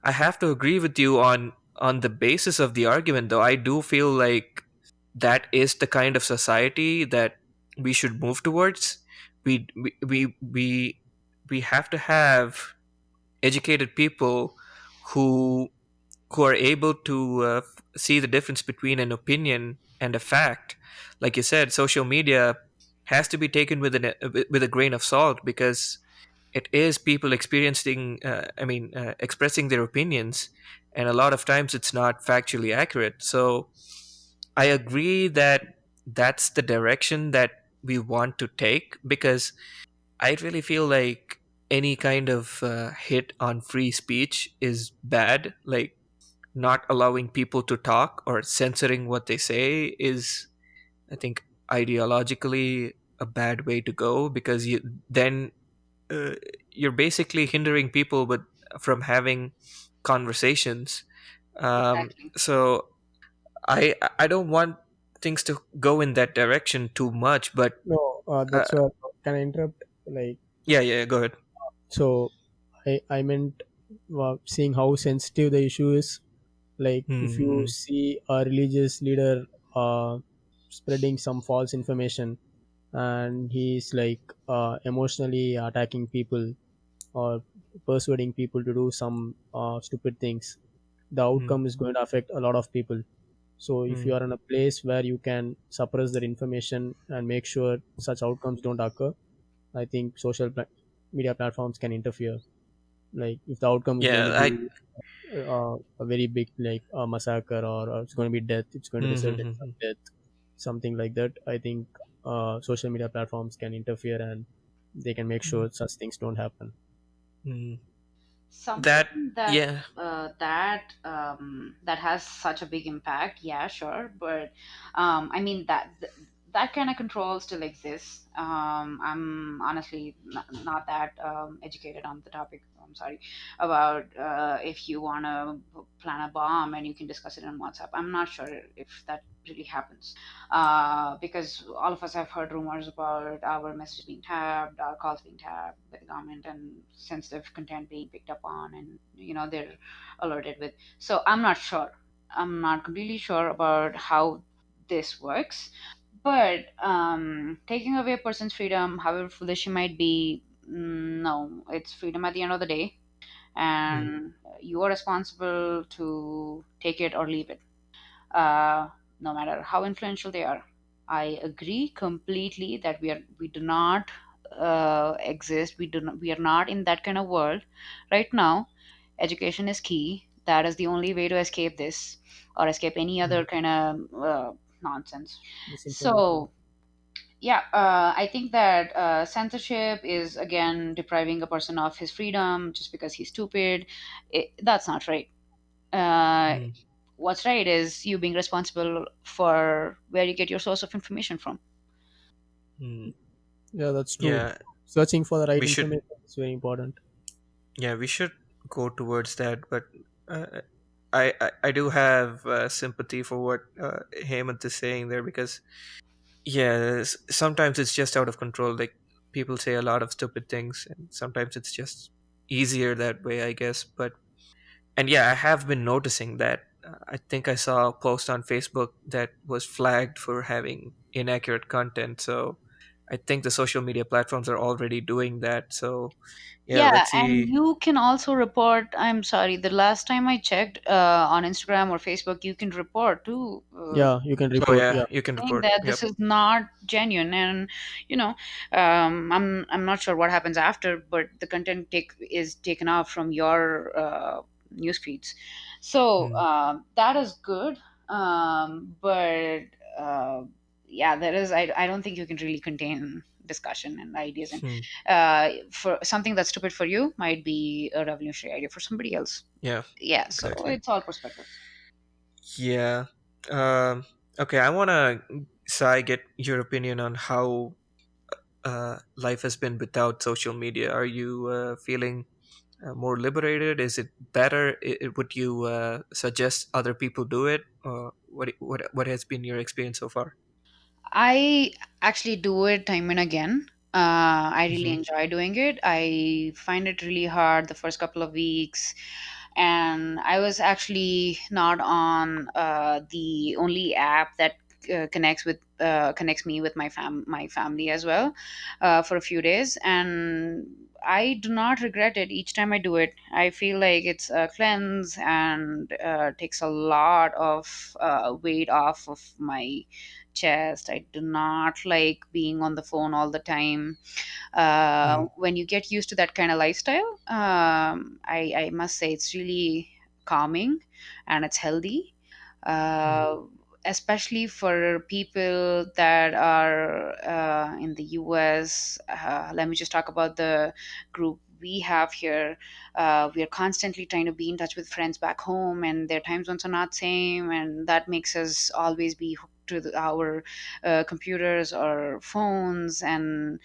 I have to agree with you on the basis of the argument, though. I do feel like that is the kind of society that we should move towards. We have to have educated people who who are able to see the difference between an opinion and a fact. Like you said, social media has to be taken with a grain of salt, because it is people experiencing expressing their opinions, and a lot of times it's not factually accurate. So I agree that that's the direction that we want to take, because I really feel like any kind of hit on free speech is bad. Like, not allowing people to talk or censoring what they say is, I think, ideologically a bad way to go, because then uh, you're basically hindering people from having conversations. exactly. So I don't want things to go in that direction too much, but No, uh, that's what. Can I interrupt? Like, yeah, yeah, go ahead. so I meant seeing how sensitive the issue is. Like, if you Mm-hmm. see a religious leader spreading some false information, and he's like emotionally attacking people or persuading people to do some stupid things, the outcome is going to affect a lot of people. So if you Mm-hmm. are in a place where you can suppress that information and make sure such outcomes don't occur, I think media platforms can interfere. Like, if the outcome is going to Yeah, I. be a very big, like a massacre, or it's going to be death, it's going to result in some Mm-hmm. death, something like that, I think social media platforms can interfere, and they can make sure such things don't happen. Mm-hmm. That, Something that yeah. that has such a big impact, yeah, sure, but I mean that kind of control still exists. I'm honestly not that educated on the topic, I'm sorry, about if you want to plan a bomb and you can discuss it on WhatsApp. I'm not sure if that really happens, because all of us have heard rumors about our messages being tabbed, our calls being tabbed by the government, and sensitive content being picked up on, and they're alerted with. So I'm not sure. I'm not completely sure about how this works, but taking away a person's freedom, however foolish she might be, no, it's freedom at the end of the day, Mm. and you are responsible to take it or leave it, uh, no matter how influential they are. I agree completely that we do not exist. We are not in that kind of world right now. Education is key. That is the only way to escape this or escape any other Mm. kind of nonsense. Misinformation. So yeah, I think that censorship is again depriving a person of his freedom just because he's stupid. That's not right. uh, Mm. what's right is you being responsible for where you get your source of information from. Mm. Yeah, that's true. Yeah, Searching for the right we should. information is very important. Yeah, we should go towards that. But uh, I do have sympathy for what Hemant is saying there, because yeah, sometimes it's just out of control. Like, people say a lot of stupid things, and sometimes it's just easier that way, I guess. But and yeah, I have been noticing that. I think I saw a post on Facebook that was flagged for having inaccurate content. So I think the social media platforms are already doing that. So yeah, Yeah, let's and see. you can also report. I'm sorry, the last time I checked on Instagram or Facebook, you can report too. Yeah, you can Oh report. yeah, Yeah. you can Saying report. that this Yep. is not genuine, and you know, I'm not sure what happens after, but the content is taken off from your news feeds. So Mm, that is good. But uh, yeah, there is. I don't think you can really contain discussion and ideas, and mm, for something that's stupid for you might be a revolutionary idea for somebody else. yeah, Yeah, so exactly. it's all perspective. Yeah. Um, okay, I want to, Sai, get your opinion on how life has been without social media. Are you feeling more liberated? Is it better? Would you suggest other people do it? Or what has been your experience so far? I actually do it time and again. I really Hmm. enjoy doing it. I find it really hard the first couple of weeks, and I was actually not on the only app that connects me with my family as well for a few days, and I do not regret it each time I do it. I feel like it's a cleanse and takes a lot of weight off of my chest. I do not like being on the phone all the time. Mm, When you get used to that kind of lifestyle, I must say it's really calming and it's healthy. mm, Uh, Especially for people that are in the US. Let me just talk about the group we have here. We are constantly trying to be in touch with friends back home, and their time zones are not same, and that makes us always be hooked to our computers or phones. And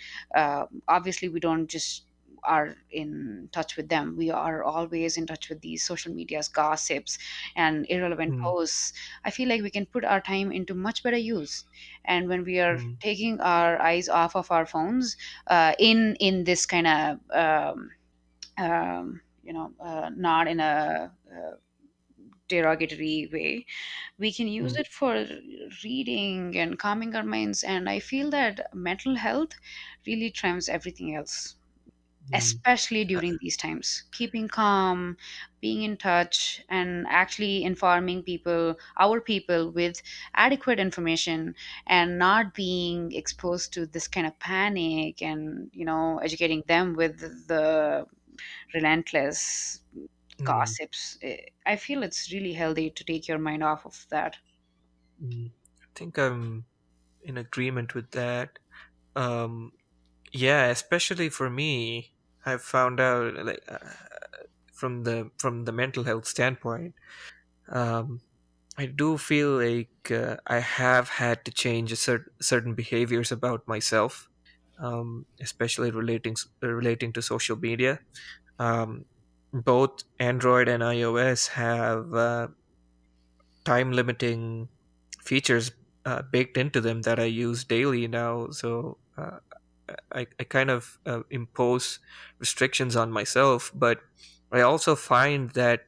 obviously we don't just are in touch with them, we are always in touch with these social medias gossips and irrelevant mm, posts. I feel like we can put our time into much better use, and when we are mm, taking our eyes off of our phones in this kind of not in a derogatory way, we can use mm, it for reading and calming our minds. And I feel that mental health really trumps everything else, mm, especially during these times. Keeping calm, being in touch, and actually informing our people with adequate information, and not being exposed to this kind of panic, and educating them with the relentless mm, gossips. I feel it's really healthy to take your mind off of that. mm. I think I'm in agreement with that. Um, yeah, especially for me, I've found out, like, from the mental health standpoint. Um, I do feel like I have had to change certain behaviors about myself, especially relating to social media. Um, Both Android and iOS have time limiting features baked into them that I use daily now. So I kind of impose restrictions on myself, but I also find that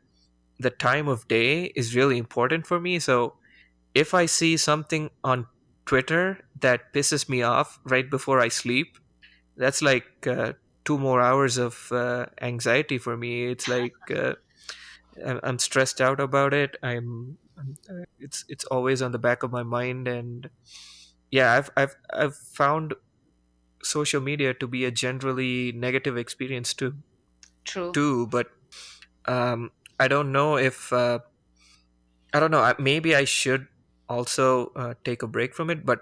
the time of day is really important for me. So if I see something on Twitter that pisses me off right before I sleep, that's like 2 more hours of anxiety for me. It's like I'm stressed out about it. It's always on the back of my mind, and yeah, I've found social media to be a generally negative experience True. too. But um, I don't know if I don't know. Maybe I should also take a break from it, but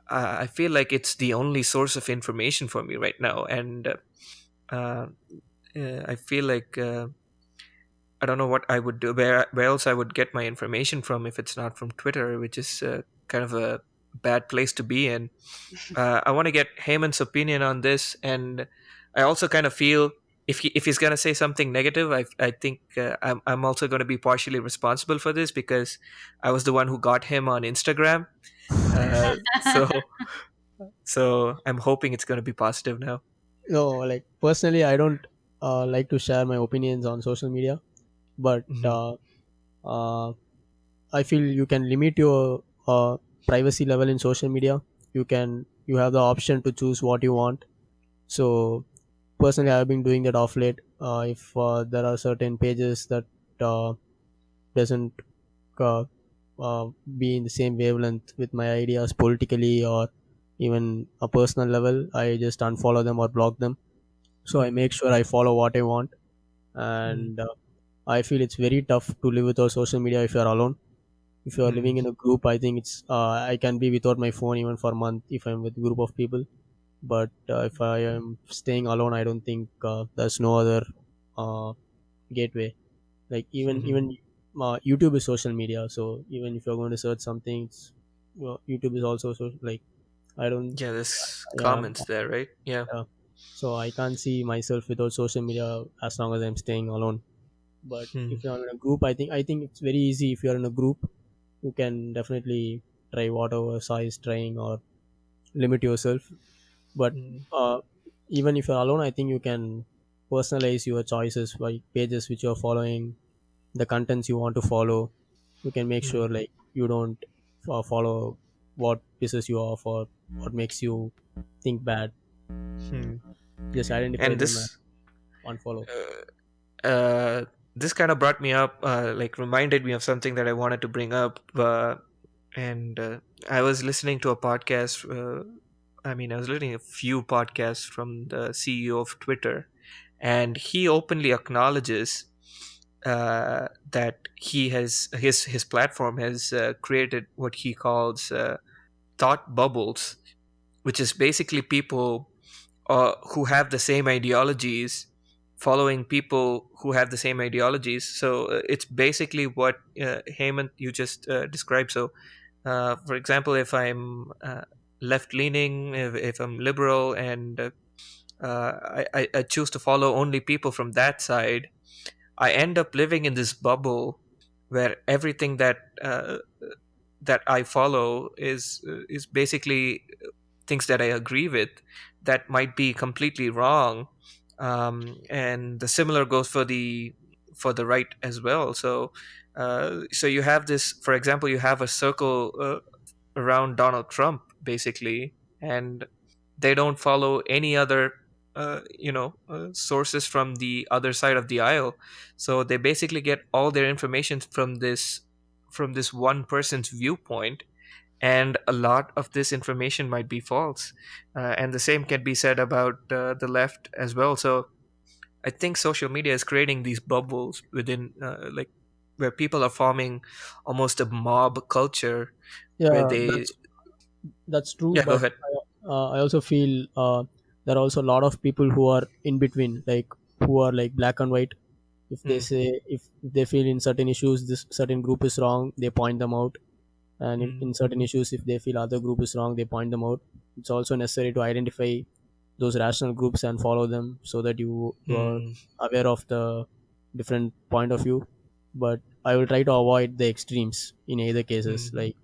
I feel like it's the only source of information for me right now, and uh, I feel like I don't know what I would do, where else I would get my information from if it's not from Twitter, which is kind of a bad place to be in. I want to get Heyman's opinion on this, and I also kind of feel if he's gonna say something negative, I think I'm also gonna be partially responsible for this because I was the one who got him on Instagram. So I'm hoping it's gonna be positive now. No, like personally, I don't like to share my opinions on social media, but Hmm. uh, I feel you can limit your privacy level in social media. You have the option to choose what you want. So personally, I've been doing that off late. If there are certain pages that uh, doesn't uh, be in the same wavelength with my ideas politically or even a personal level, I just unfollow them or block them. So I make Hmm. sure I follow what I want, and I feel it's very tough to live without social media if you're alone. If you're Hmm. living in a group, I think it's I can be without my phone even for a month if I'm with a group of people. But if I am staying alone, I don't think there's no other uh, gateway. Like Hmm. even YouTube is social media, so even if you're going to search something, YouTube is also like I don't. Yeah, there's Yeah, comments there, right? Yeah. yeah. So I can't see myself without social media as long as I'm staying alone. But Hmm. if you're in a group, I think it's very easy. If you're in a group, you can definitely try whatever size trying or limit yourself. But Hmm. uh, even if you're alone, I think you can personalize your choices by pages which you're following, the contents you want to follow. You can make Hmm. sure like you don't follow what pisses you off or what makes you think bad. Hmm. Just identify And them and unfollow. uh, this kind of brought me up, like reminded me of something that I wanted to bring up. And I was listening to a podcast. I was listening to a few podcasts from the CEO of Twitter, and he openly acknowledges that his platform has created what he calls thought bubbles, which is basically people who have the same ideologies following people who have the same ideologies. So it's basically what Hemant you just described. So for example, if I'm left leaning, if I'm liberal, and I choose to follow only people from that side, I end up living in this bubble where everything that I follow is basically things that I agree with that might be completely wrong. And the similar goes for the right as well. So so you have this, for example, you have a circle around Donald Trump basically, and they don't follow any other sources from the other side of the aisle. So they basically get all their information from this one person's viewpoint, and a lot of this information might be false. And the same can be said about the left as well. So I think social media is creating these bubbles within, like, where people are forming almost a mob culture where Yeah, they. that's true. Yeah, go But ahead. I also feel there are also a lot of people who are in between, like who are like black and white. If they Mm, say if they feel in certain issues this certain group is wrong, they point them out, and mm, in certain issues if they feel other group is wrong, they point them out. It's also necessary to identify those rational groups and follow them so that you are mm, aware of the different point of view. But I will try to avoid the extremes in either cases. mm, Like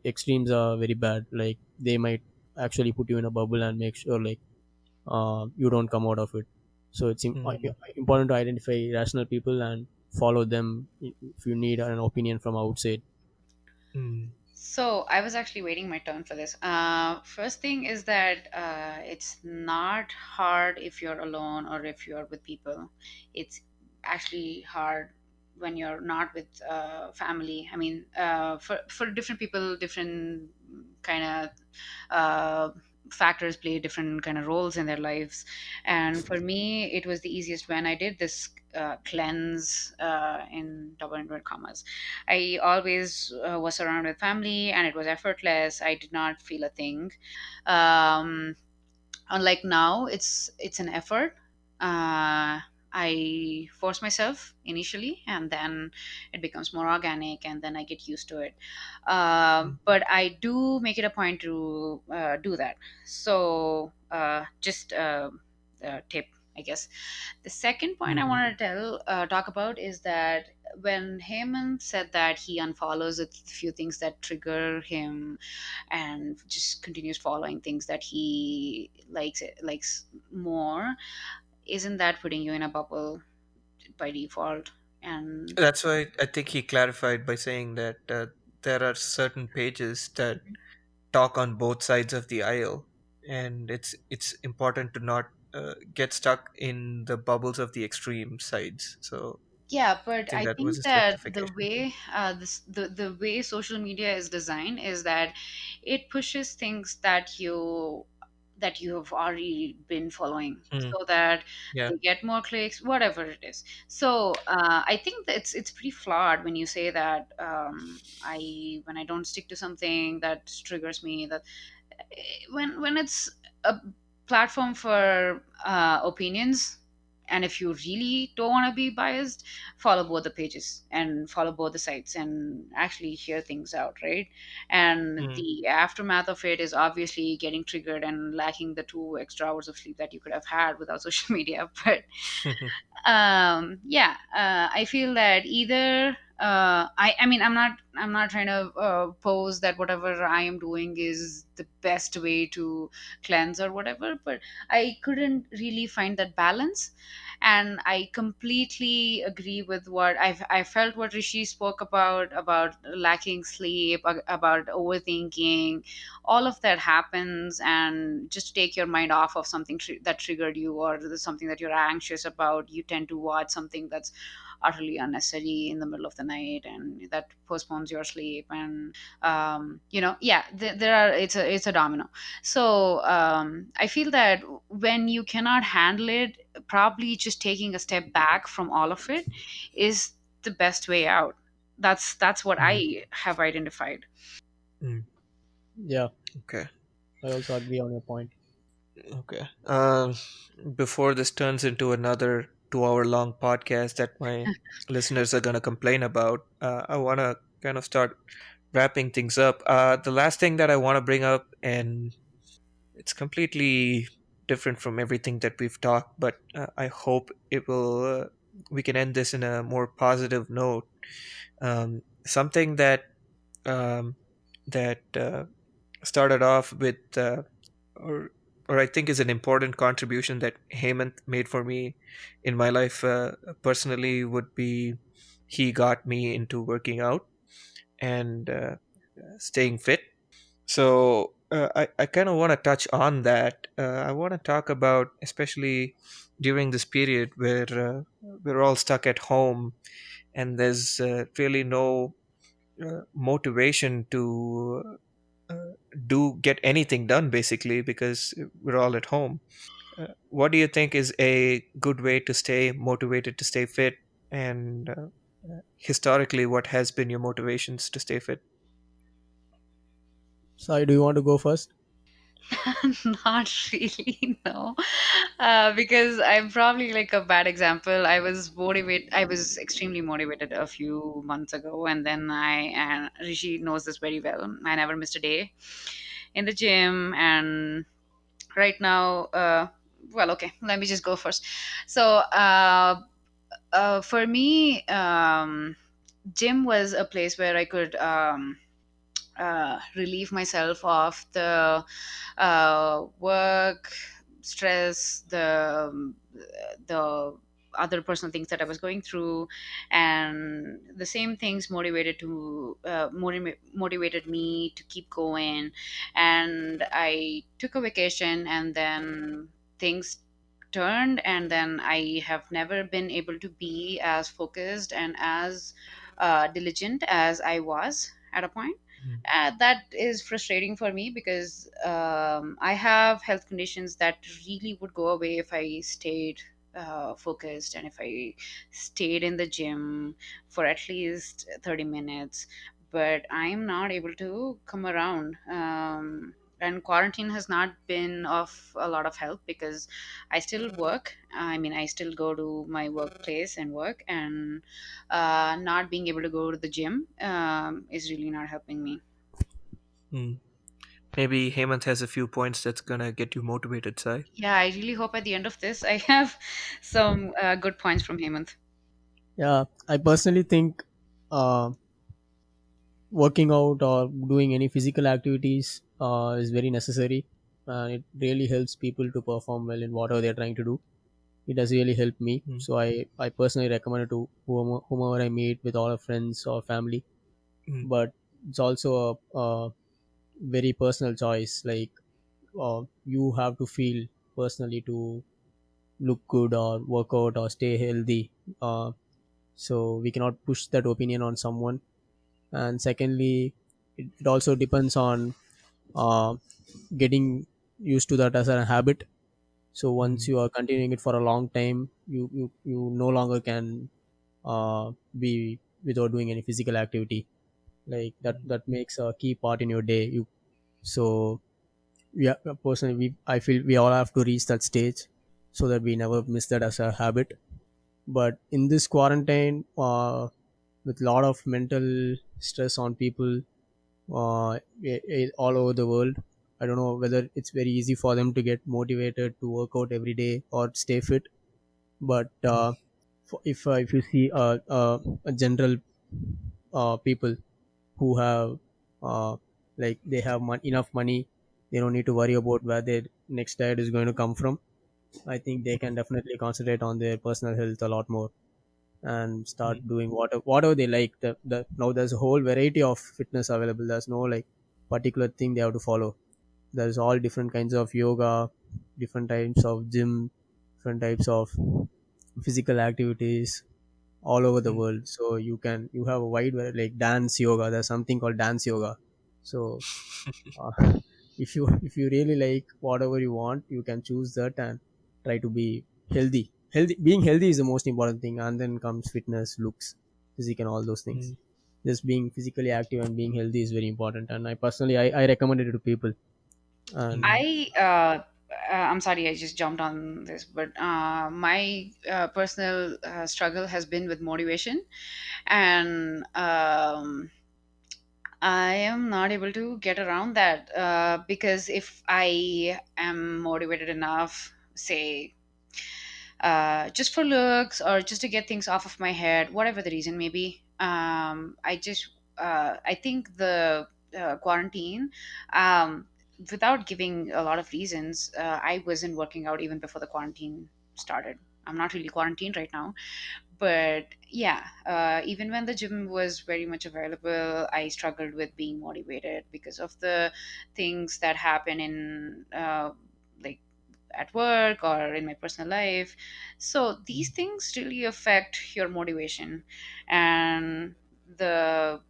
extremes are very bad. Like they might actually put you in a bubble and make sure like you don't come out of it. So it's mm, important to identify rational people and follow them if you need an opinion from outside. mm, So I was actually waiting my turn for this. First thing is that it's not hard if you're alone or if you're with people. It's actually hard when you're not with family. I mean, for different people, different kind of factors play different kind of roles in their lives. And for me, it was the easiest when I did this cleanse in double inverted commas. I always was surrounded with family, and it was effortless. I did not feel a thing. Um, Unlike now, it's an effort. I force myself initially, and then it becomes more organic, and then I get used to it. mm, But I do make it a point to do that. So just a tip. I guess. The second point I Mhm. want to talk about is that when Heyman said that he unfollows a few things that trigger him and just continues following things that he likes more, isn't that putting you in a bubble by default? And That's why I think he clarified by saying that there are certain pages that talk on both sides of the aisle, and it's important to not get stuck in the bubbles of the extreme sides. So yeah, I but think I that was think his that the rectification. way the way social media is designed is that it pushes things that you have already been following, Mm, so that yeah. they get more clicks, whatever it is. So I think that it's pretty flawed when you say that I when I don't stick to something that triggers me, that when it's a platform for opinions, and if you really don't want to be biased, follow both the pages and follow both the sites and actually hear things out, right? And Mm. the aftermath of it is obviously getting triggered and lacking the 2 extra hours of sleep that you could have had without social media. But yeah, I feel that either I mean, I'm not trying to pose that whatever I am doing is the best way to cleanse or whatever, but I couldn't really find that balance. And I completely agree with what I felt what Rishi spoke about lacking sleep, about overthinking. All of that happens, and just to take your mind off of something that triggered you, or something that you're anxious about, you tend to watch something that's utterly unnecessary in the middle of the night, and that postpones your sleep. And yeah, there are it's a domino. So I feel that when you cannot handle it, probably just taking a step back from all of it is the best way out. That's what Mm, I have identified. mm. Yeah, Okay. I also agree on your point. Okay. Before this turns into another 2 hour long podcast that my listeners are going to complain about, I want to kind of start wrapping things up. The last thing that I want to bring up, and it's completely different from everything that we've talked, but I hope it will. We can end this in a more positive note. Something um, that started off with, or or I think is an important contribution that Hemant made for me in my life personally, would be he got me into working out and staying fit. So I kind of want to touch on that. I want to talk about, especially during this period where we're all stuck at home and there's really no motivation to do get anything done, basically, because we're all at home. What do you think is a good way to stay motivated, to stay fit, and historically, what has been your motivations to stay fit? Sai, do you want to go first? Not really, no. Because I'm probably like a bad example. I was extremely motivated a few months ago, and then and Rishi knows this very well. I never missed a day in the gym, and right now, well, okay, let me just go first. So, for me, gym was a place where I could relieve myself of the work stress, the other personal things that I was going through, and the same things motivated me to keep going. And I took a vacation, and then things turned, and then I have never been able to be as focused and as diligent as I was at a point. Mm, That is frustrating for me, because I have health conditions that really would go away if I stayed focused, and if I stayed in the gym for at least 30 minutes. But I'm not able to come around. And quarantine has not been of a lot of help, because I still work. I mean, I still go to my workplace and work, and not being able to go to the gym is really not helping me. mm. Maybe Hemant has a few points that's gonna get you motivated, Sai. Yeah, I really hope at the end of this I have some good points from Hemant. Yeah, I personally think uh, working out or doing any physical activities is very necessary, and it really helps people to perform well in whatever they're trying to do. It does really help me, Mm, so I personally recommend it to whomever I meet with all of friends or family. mm, But it's also a very personal choice. Like you have to feel personally to look good or work out or stay healthy. So we cannot push that opinion on someone. And secondly, it also depends on uh, getting used to that as a habit. So once mm, you are continuing it for a long time, you no longer can be without doing any physical activity. Like mm, that makes a key part in your day. You so yeah, personally, I feel we all have to reach that stage so that we never miss that as a habit. But in this quarantine, with a lot of mental stress on people all over the world, I don't know whether it's very easy for them to get motivated to work out every day or stay fit. But mm, if you see a general people who have like they have enough money, they don't need to worry about where their next diet is going to come from. I think they can definitely concentrate on their personal health a lot more and start mm, doing whatever they like. The now there's a whole variety of fitness available. There's no like particular thing they have to follow. There's all different kinds of yoga, different types of gym, different types of physical activities all over the mm, world. So you have a like dance yoga. There's something called dance yoga. So uh, if you really like whatever you want, you can choose that and try to be healthy. Being healthy is the most important thing, and then comes fitness, looks, physique, and all those things. mm, Just being physically active and being healthy is very important, and I recommend it to people. And mm, I'm sorry, I just jumped on this, but my personal struggle has been with motivation, and I am not able to get around that because if I am motivated enough, say, just for looks or just to get things off of my head, whatever the reason may be, I think the quarantine, um, without giving a lot of reasons, I wasn't working out even before the quarantine started. I'm not really quarantined right now, but yeah, even when the gym was very much available, I struggled with being motivated because of the things that happen in like at work or in my personal life. So these things really affect your motivation. And the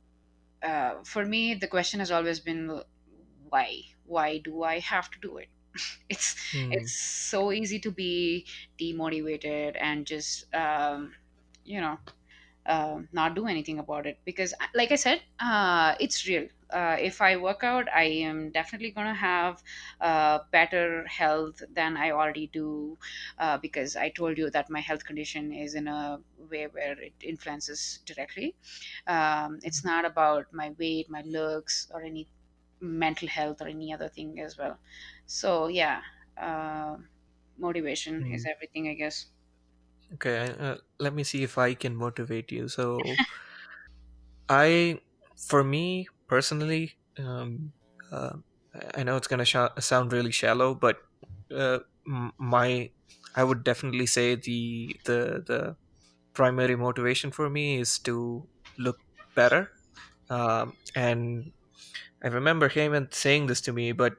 for me, the question has always been, why do I have to do it? it's mm, it's so easy to be demotivated and just you know not do anything about it, because like I said, it's real. If I work out, I am definitely going to have better health than I already do, because I told you that my health condition is in a way where it influences directly. It's not about my weight, my looks, or any mental health or any other thing as well. So yeah, uh, motivation is mm. everything, I guess. Okay, let me see if I can motivate you. So, I, for me personally, uh, I know it's gonna sound really shallow, but my, I would definitely say the primary motivation for me is to look better. And I remember Heyman saying this to me, but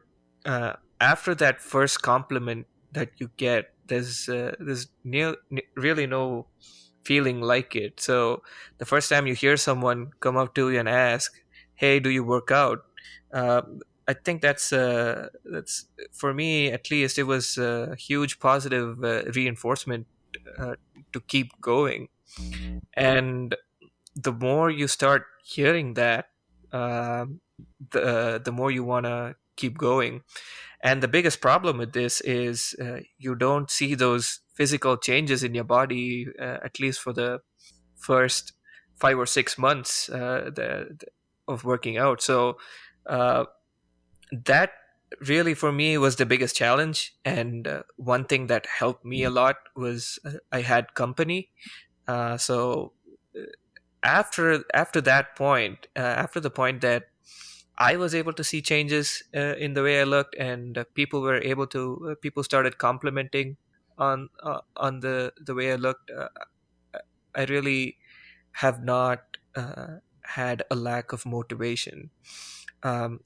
after that first compliment that you get, there's really no feeling like it. So the first time you hear someone come up to you and ask, "Hey, do you work out?" Uh, I think that's for me at least. It was a huge positive reinforcement uh, to keep going. And the more you start hearing that, the more you want to keep going. And the biggest problem with this is you don't see those physical changes in your body, at least for the first 5 or 6 months of working out. So uh, that really for me was the biggest challenge. And one thing that helped me a lot was I had company. So after that point, after the point that I was able to see changes in the way I looked, and people started complimenting on the way I looked. I really have not had a lack of motivation.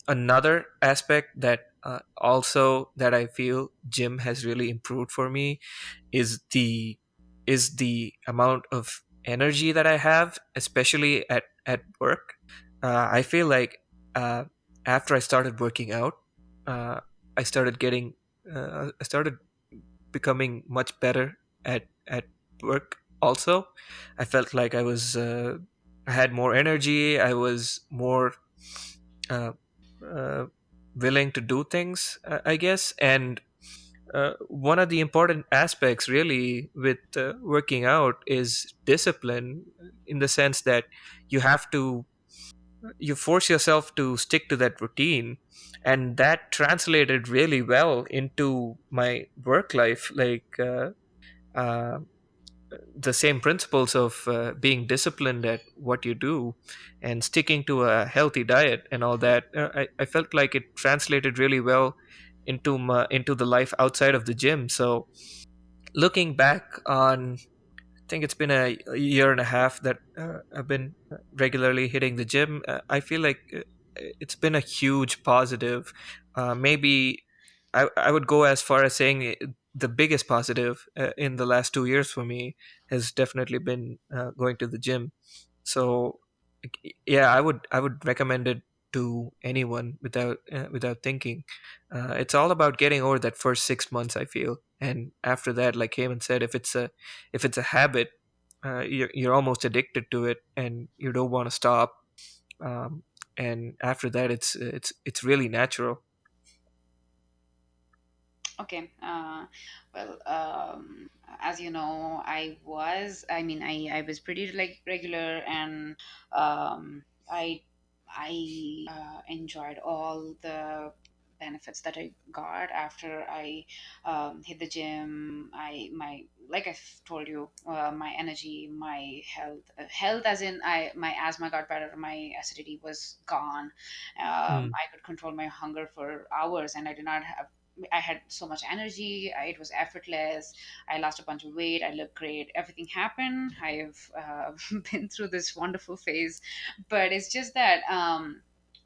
Another aspect that also that I feel gym has really improved for me is the amount of energy that I have, especially at work. I feel like uh, after I started working out, uh, I started getting I started becoming much better at work. Also, I felt like I had more energy. I was more uh, uh, willing to do things, I guess. And one of the important aspects, really, with working out is discipline, in the sense that you have to you force yourself to stick to that routine. And that translated really well into my work life. Uh, the same principles of being disciplined at what you do and sticking to a healthy diet and all that, I felt like it translated really well into the life outside of the gym. So looking back on, I think it's been a year and a half that I've been regularly hitting the gym. I feel like it's been a huge positive. Maybe I would go as far as saying the biggest positive in the last 2 years for me has definitely been going to the gym. So yeah, I would recommend it to anyone without thinking. It's all about getting over that first 6 months, I feel, and after that, like Heyman said, if it's a habit, you're almost addicted to it, and you don't want to stop. Um, and after that, it's really natural. Okay. Well, as you know, I was pretty like regular, and I enjoyed all the benefits that I got after I hit the gym. Like I've told you, my energy, my health as in my asthma got better, my acidity was gone. Mm, I could control my hunger for hours, and I had so much energy. It was effortless. I lost a bunch of weight. I looked great. Everything happened. I've been through this wonderful phase, but it's just that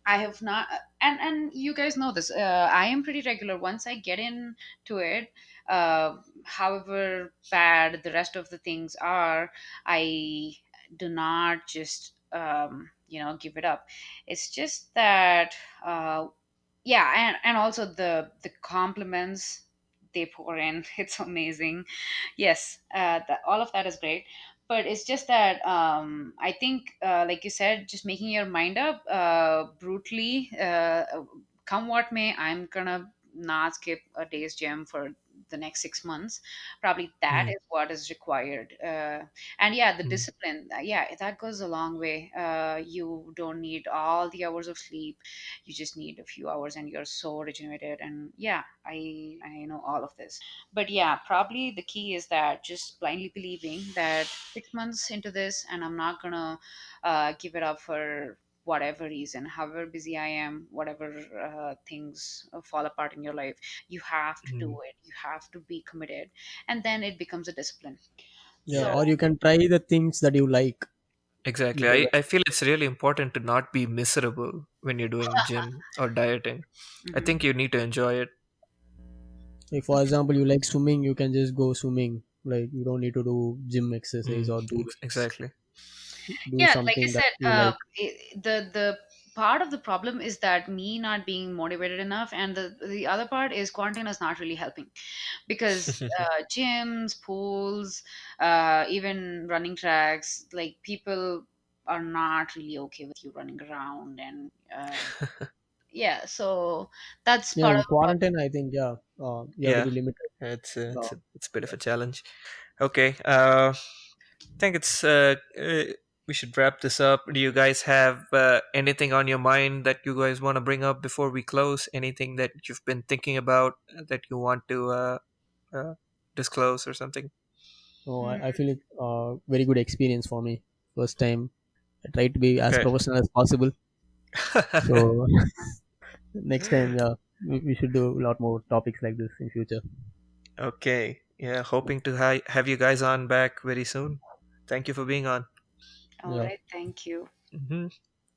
I have not. And you guys know this. I am pretty regular. Once I get into it, however bad the rest of the things are, I do not just give it up. It's just that. Yeah, and also the compliments they pour in, it's amazing. Yes, all of that is great, but it's just that I think, like you said, just making your mind up brutally, come what may, I'm gonna not skip a day's gym for the next 6 months. Probably that mm, is what is required. And yeah, the mm, discipline, yeah, that goes a long way. You don't need all the hours of sleep. You just need a few hours and you're so regenerated. And yeah, I know all of this. But yeah, probably the key is that just blindly believing that 6 months into this, and I'm not gonna give it up for whatever reason, however busy I am, whatever things fall apart in your life. You have to do mm. it, you have to be committed, and then it becomes a discipline. Yeah, Yeah, or So you can try the things that you like. exactly. Because I feel it's really important to not be miserable when you're doing gym or dieting. I mhm. think you need to enjoy it. if, for example, you like swimming, you can just go swimming. Like you don't need to do gym exercise or do weights. Exactly. Do Yeah, like I something that said, you like. the part of the problem is that me not being motivated enough, and the other part is quarantine is not really helping, because gyms, pools, even running tracks, like people are not really okay with you running around, and yeah, so that's Yeah, part in of the problem. quarantine, I think, yeah, you're Yeah, very limited. it's Uh, it's a bit of a challenge. Okay, I think it's we should wrap this up. Do you guys have anything on your mind that you guys want to bring up before we close? Anything that you've been thinking about that you want to uh, disclose or something? So Hmm. I feel it very good experience for me. First time I try to be as Okay. professional as possible. So next time, yeah, we should do a lot more topics like this in future. Okay. Yeah, hoping to have you guys on back very soon. Thank you for being on. All Yeah. right, thank you. Hmm.